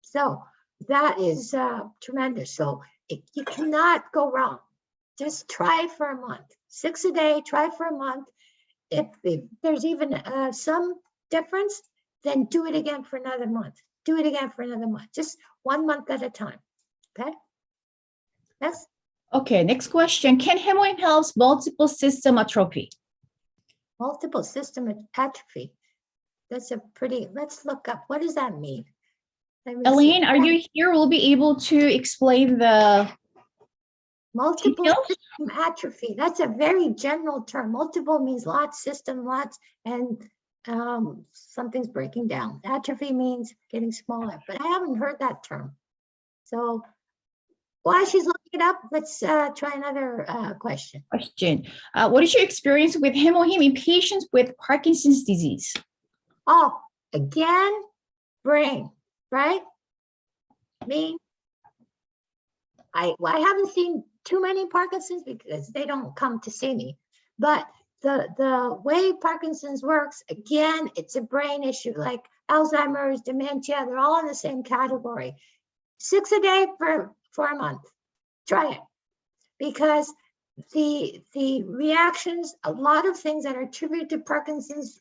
So that is tremendous. So you cannot go wrong. Just try for a month, 6 a day, try for a month. If there's even some difference, then do it again for another month. Do it again for another month, just 1 month at a time, okay? Next. Okay, next question. Can Hemohim help multiple system atrophy? Multiple system atrophy. That's a pretty, let's look up, what does that mean? Elaine, are you here? We'll be able to explain the multiple details? system atrophy. That's a very general term. Multiple means lots, system, lots, and something's breaking down. Atrophy means getting smaller, but I haven't heard that term. So while she's looking it up, let's try another question. What is your experience with Hemohim in patients with Parkinson's disease? Oh, again, brain, right? Me, I haven't seen too many Parkinson's because they don't come to see me. But the way Parkinson's works, again, it's a brain issue, like Alzheimer's, dementia, they're all in the same category. 6 a day for a month. Try it. Because the reactions, a lot of things that are attributed to Parkinson's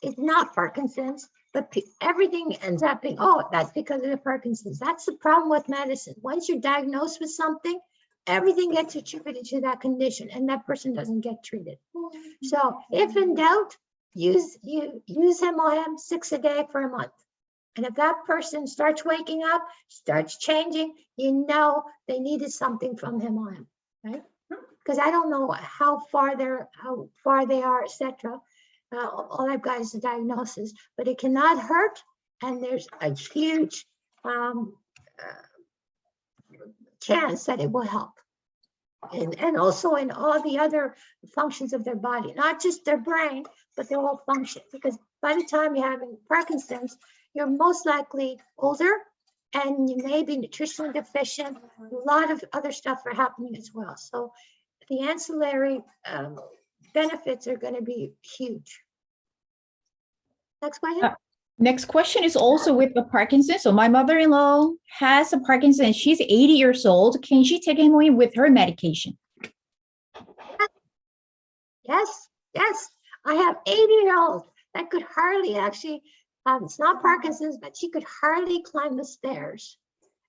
is not Parkinson's, but everything ends up being, oh, that's because of the Parkinson's. That's the problem with medicine. Once you're diagnosed with something, everything gets attributed to that condition and that person doesn't get treated. So if in doubt, use Hemohim 6 a day for a month. And if that person starts waking up, starts changing, you know they needed something from Hemohim, right? Because I don't know how far they are, etc. All I've got is a diagnosis, but it cannot hurt, and there's a huge chance that it will help. And also in all the other functions of their body, not just their brain, but their whole function. Because by the time you're having Parkinson's, you're most likely older and you may be nutritionally deficient. A lot of other stuff are happening as well. So the ancillary benefits are going to be huge. Next question. Next question is also with the Parkinson's. So my mother-in-law has a Parkinson's. She's 80 years old. Can she take Hemohim with her medication? Yes, yes. I have 80-year-olds that could hardly actually It's not Parkinson's, but she could hardly climb the stairs.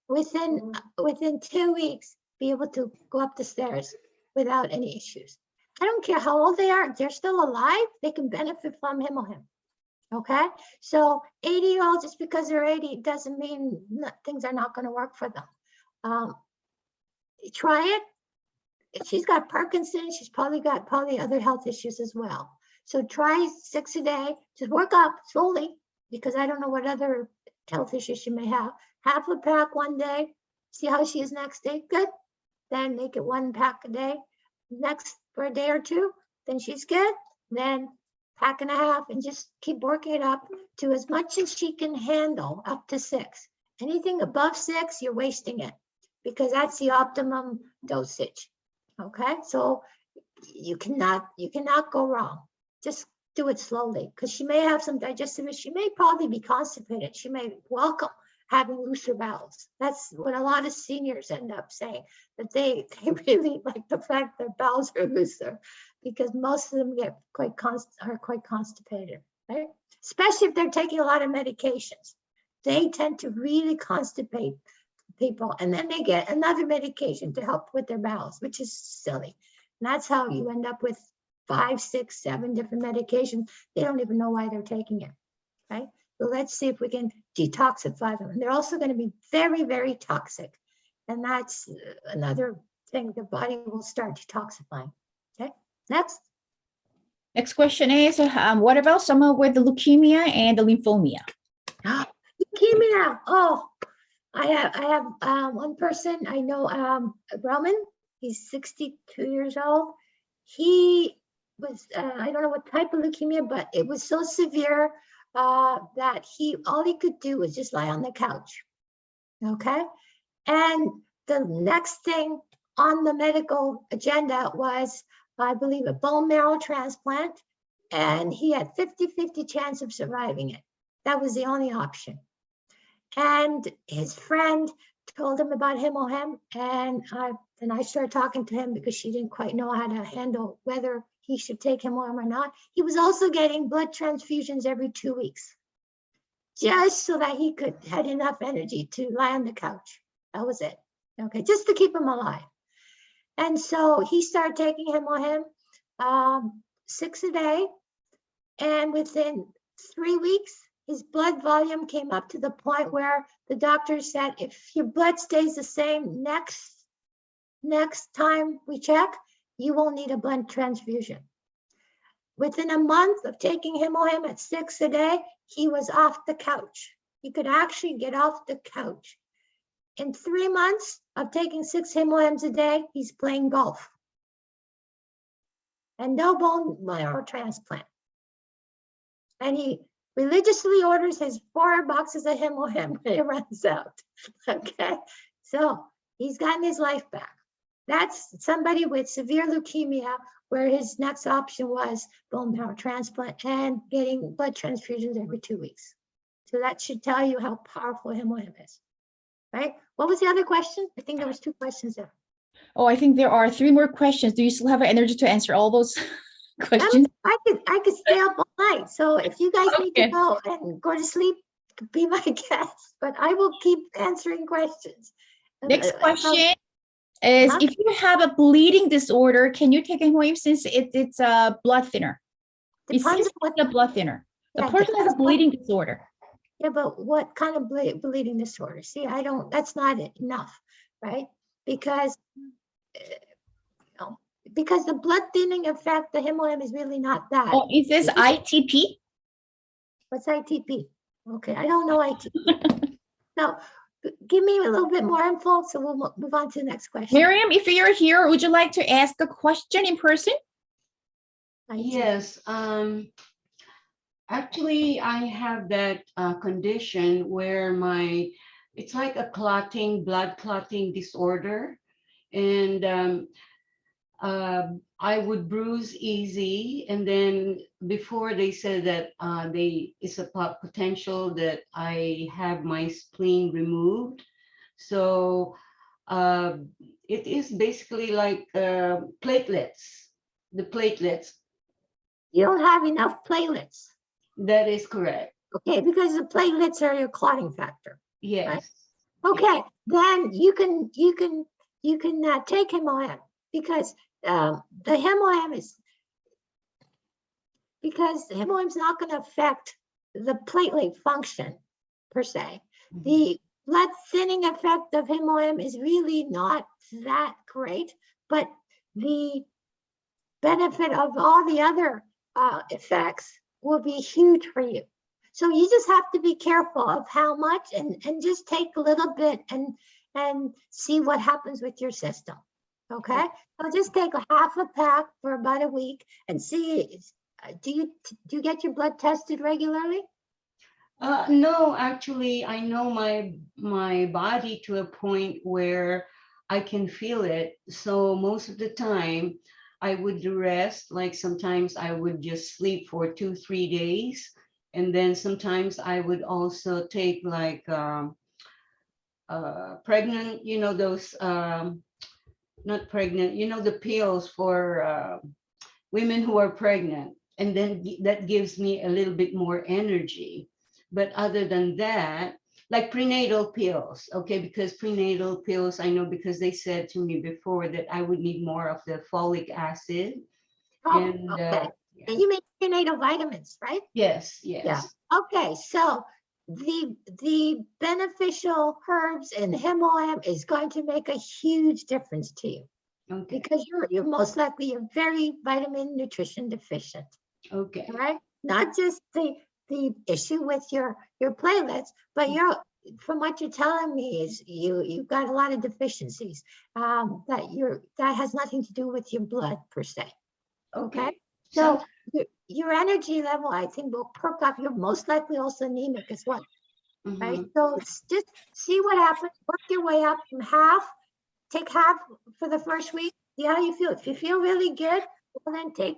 Within 2 weeks, be able to go up the stairs without any issues. I don't care how old they are, if they're still alive, they can benefit from Hemohim. Okay, so 80-year-olds, just because they're 80 doesn't mean things are not going to work for them. Try it. If she's got Parkinson's, she's probably got other health issues as well. So try 6 a day. Just work up slowly, because I don't know what other health issues she may have. Half a pack one day, see how she is next day. Good. Then make it 1 pack a day. Next for a day or two, then she's good. Then pack and a half, and just keep working it up to as much as she can handle, up to 6. Anything above 6, you're wasting it, because that's the optimum dosage. Okay, so you cannot go wrong. Just do it slowly, because she may have some digestive issues. She may probably be constipated. She may welcome having looser bowels. That's what a lot of seniors end up saying, that they really like the fact their bowels are looser, because most of them are quite constipated, right? Especially if they're taking a lot of medications. They tend to really constipate people, and then they get another medication to help with their bowels, which is silly. And that's how you end up with 5, 6, 7 different medications. They don't even know why they're taking it, right? So let's see if we can detoxify them. And they're also going to be very, very toxic. And that's another thing the body will start detoxifying. Okay, next. Next question is, what about someone with the leukemia and the lymphomia? Leukemia. Oh, I have one person I know, Roman. He's 62 years old. He was, I don't know what type of leukemia, but it was so severe that all he could do was just lie on the couch. Okay. And the next thing on the medical agenda was, I believe, a bone marrow transplant. And he had 50-50 chance of surviving it. That was the only option. And his friend told him about Hemohim, and I started talking to him, because she didn't quite know how to handle whether he should take Hemohim or not. He was also getting blood transfusions every 2 weeks, just so that he could had enough energy to lie on the couch. That was it. Okay, just to keep him alive. And so he started taking Hemohim, 6 a day, and within 3 weeks, his blood volume came up to the point where the doctor said, if your blood stays the same next time we check, you won't need a blood transfusion. Within a month of taking Hemohim at 6 a day, he was off the couch. He could actually get off the couch. In 3 months of taking 6 Hemohims a day, he's playing golf. And no bone marrow transplant. And he religiously orders his 4 boxes of Hemohim when it runs out. Okay, so he's gotten his life back. That's somebody with severe leukemia, where his next option was bone marrow transplant and getting blood transfusions every 2 weeks. So that should tell you how powerful Hemohim is, right? What was the other question? I think there was 2 questions there. Oh, I think there are 3 more questions. Do you still have energy to answer all those questions? I could stay up all night. So if you guys need to go and go to sleep, be my guest. But I will keep answering questions. Next question is, if you have a bleeding disorder, can you take Hemohim since it's a blood thinner? It's a blood thinner. The person has a bleeding disorder. Yeah, but what kind of bleeding disorder? See, that's not enough, right? Because the blood thinning effect, the Hemohim is really not that. Oh, is this ITP? What's ITP? Okay, I don't know ITP. So give me a little bit more info, so we'll move on to the next question. Miriam, if you're here, would you like to ask a question in person? Yes. Actually, I have that condition where it's like a blood clotting disorder. And I would bruise easy. And then before they said that it's a potential that I have my spleen removed. So it is basically like platelets, the platelets. You don't have enough platelets. That is correct. Okay, because the platelets are your clotting factor. Yes. Okay, then you can take Hemohim because the Hemohim is not going to affect the platelet function per se. Mhm. The blood thinning effect of Hemohim is really not that great, but the benefit of all the other effects will be huge for you. So you just have to be careful of how much and just take a little bit and see what happens with your system. Okay, so just take a half a pack for about a week and see. Do you get your blood tested regularly? No, actually, I know my body to a point where I can feel it. So most of the time, I would rest. Like sometimes I would just sleep for 2, 3 days, and then sometimes I would also take like pregnant. You know those not pregnant. You know the pills for women who are pregnant, and then that gives me a little bit more energy. But other than that, like prenatal pills, okay, because prenatal pills, I know because they said to me before that I would need more of the folic acid. Oh, And okay. yeah. And you make prenatal vitamins, right? Yes, Yeah. yes. Okay, so the beneficial herbs in Hemohim is going to make a huge difference to you Okay, because you're most likely very vitamin nutrition deficient. okay. All right, not just the issue with your platelets, but from what you're telling me is you've got a lot of deficiencies that has nothing to do with your blood per se. Okay, so your energy level, I think, will perk up. You're most likely also anemic as well, right? Mhm. So just see what happens. Work your way up from half. Take half for the first week. See how you feel. If you feel really good, well, then take,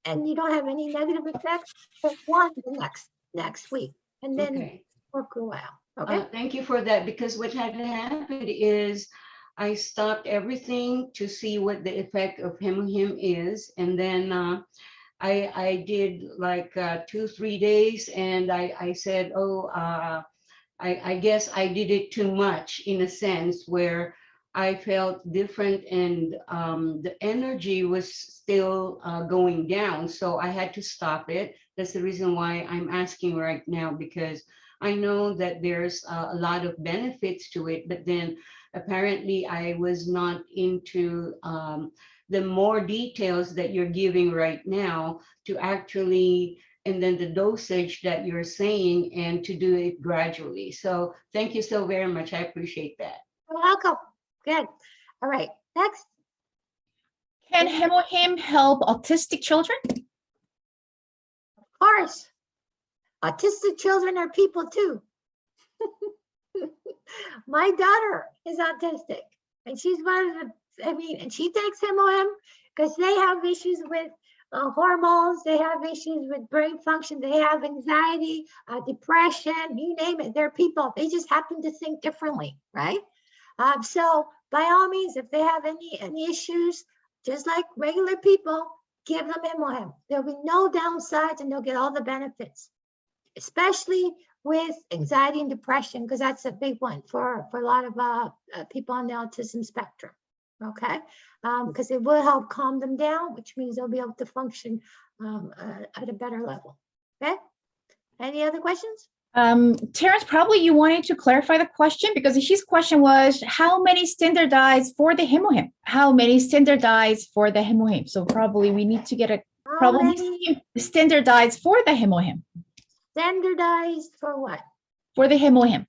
and you don't have any negative effects, take one the next week, and then Okay. work your way out. Okay. Thank you for that, because what had happened is I stopped everything to see what the effect of Hemohim is, and then I did like 2, 3 days, and I said, oh, I guess I did it too much in a sense where I felt different, and the energy was still going down. So I had to stop it. That's the reason why I'm asking right now, because I know that there's a lot of benefits to it, but then apparently I was not into the more details that you're giving right now to actually, and then the dosage that you're saying, and to do it gradually. So thank you so very much. I appreciate that. You're welcome. Good. All right. Next. Can Hemohim help autistic children? Of course. Autistic children are people too. My daughter is autistic, and she's one of the, and she takes Hemohim because they have issues with hormones, they have issues with brain function, they have anxiety, depression, you name it. They're people. They just happen to think differently, right? So by all means, if they have any issues, just like regular people, give them Hemohim. There'll be no downsides, and they'll get all the benefits, especially with anxiety and depression, because that's a big one for a lot of people on the autism spectrum. Okay, because it will help calm them down, which means they'll be able to function at a better level. Okay, any other questions? Terrence, probably you wanted to clarify the question, because his question was how many standardized for the Hemohim? How many standardized for the Hemohim? So probably we need to get a standardized for the Hemohim. Standardized for what? For the Hemohim.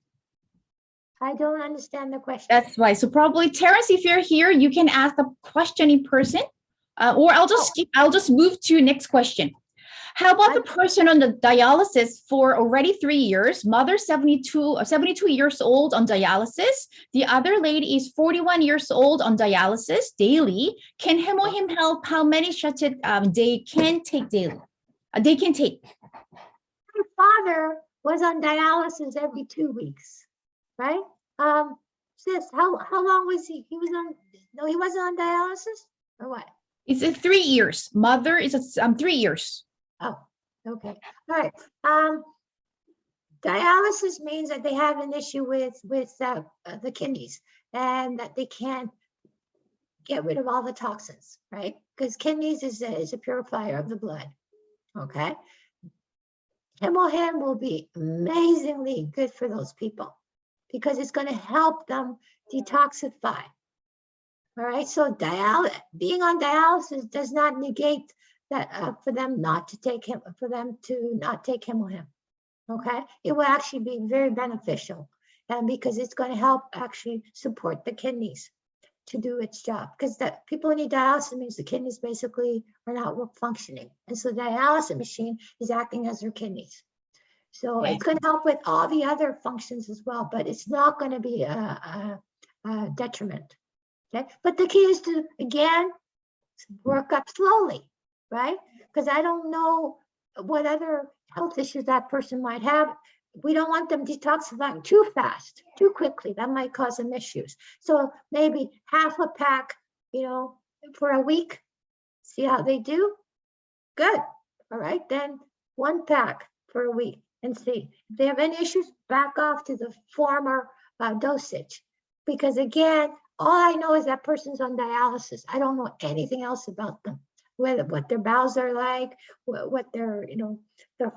I don't understand the question. That's why. So probably Terrence, if you're here, you can ask the question in person, or I'll just skip. I'll just move to next question. How about the person on the dialysis for already 3 years? Mother 72 years old on dialysis. The other lady is 41 years old on dialysis daily. Can Hemohim help? How many shots they can take daily? They can take. My father was on dialysis every 2 weeks, right? Sis, how long was he? He was on. No, he wasn't on dialysis, or what? It's 3 years. Mother is 3 years. Oh, okay. All right. Dialysis means that they have an issue with the kidneys and that they can't get rid of all the toxins, right? Because kidneys is a purifier of the blood, okay? Hemohim will be amazingly good for those people because it's going to help them detoxify. All right, so being on dialysis does not negate that for them not to take Hemohim. Okay, it will actually be very beneficial, and because it's going to help actually support the kidneys to do its job. Because that people who need dialysis means the kidneys basically are not functioning, and so the dialysis machine is acting as their kidneys. So Okay. it's going to help with all the other functions as well, but it's not going to be a detriment. Okay, but the key is to again work up slowly, right? Because I don't know what other health issues that person might have. We don't want them detoxifying too fast, too quickly. That might cause them issues. So maybe half a pack, for a week, see how they do. Good. All right, then 1 pack for a week and see. If they have any issues, back off to the former dosage. Because again, all I know is that person's on dialysis. I don't know anything else about them, what their bowels are like, what their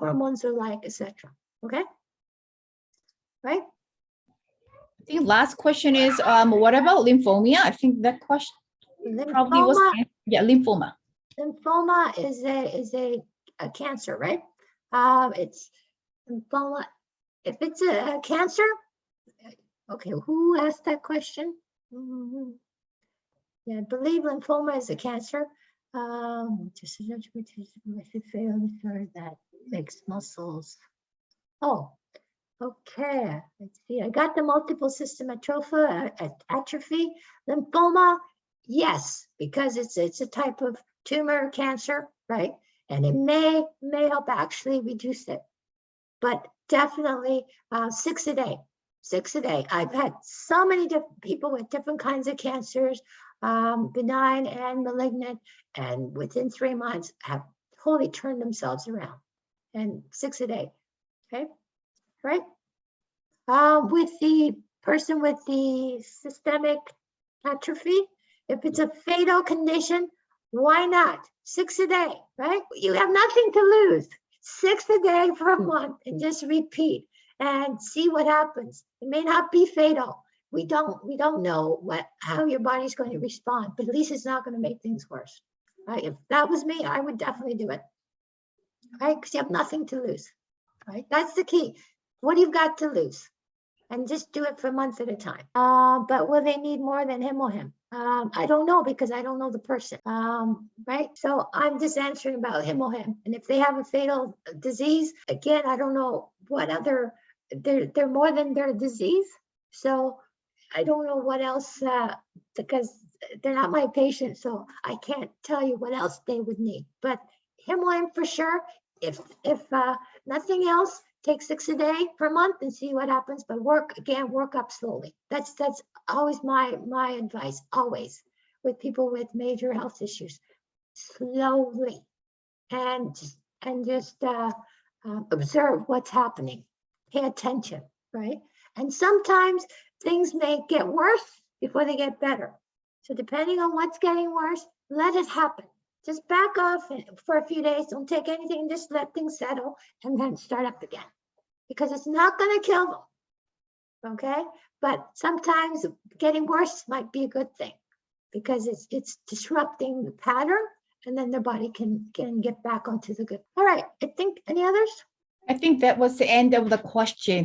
hormones are like, etc. Okay, right? I think last question is, what about lymphoma? I think that question probably was, lymphoma. Lymphoma is a cancer, right? It's lymphoma. If it's a cancer, okay, who asked that question? Yeah, I believe lymphoma is a cancer. Just that makes muscles. Oh, okay. Let's see. I got the multiple system atrophy. Lymphoma, yes, because it's a type of tumor cancer, right? And it may help actually reduce it, but definitely 6 a day. 6 a day. I've had so many different people with different kinds of cancers, benign and malignant, and within 3 months have totally turned themselves around. And 6 a day, okay, right? With the person with the systemic atrophy, if it's a fatal condition, why not? 6 a day, right? You have nothing to lose. 6 a day for a month and just repeat and see what happens. It may not be fatal. We don't know how your body's going to respond, but at least it's not going to make things worse. Right? If that was me, I would definitely do it. Right? Because you have nothing to lose. Right? That's the key. What do you got to lose? And just do it for months at a time. But will they need more than Hemohim? I don't know because I don't know the person. Right? So I'm just answering about Hemohim. And if they have a fatal disease, again, I don't know what other, they're more than their disease. So I don't know what else, because they're not my patient. So I can't tell you what else they would need. But Hemohim for sure. If nothing else, take 6 a day per month and see what happens, but work up slowly. That's always my advice, always with people with major health issues. Slowly and just observe what's happening. Pay attention, right? And sometimes things may get worse before they get better. So depending on what's getting worse, let it happen. Just back off for a few days. Don't take anything. Just let things settle and then start up again. Because it's not going to kill them, okay? But sometimes getting worse might be a good thing because it's disrupting the pattern, and then their body can get back onto the good. All right, I think, any others? I think that was the end of the question.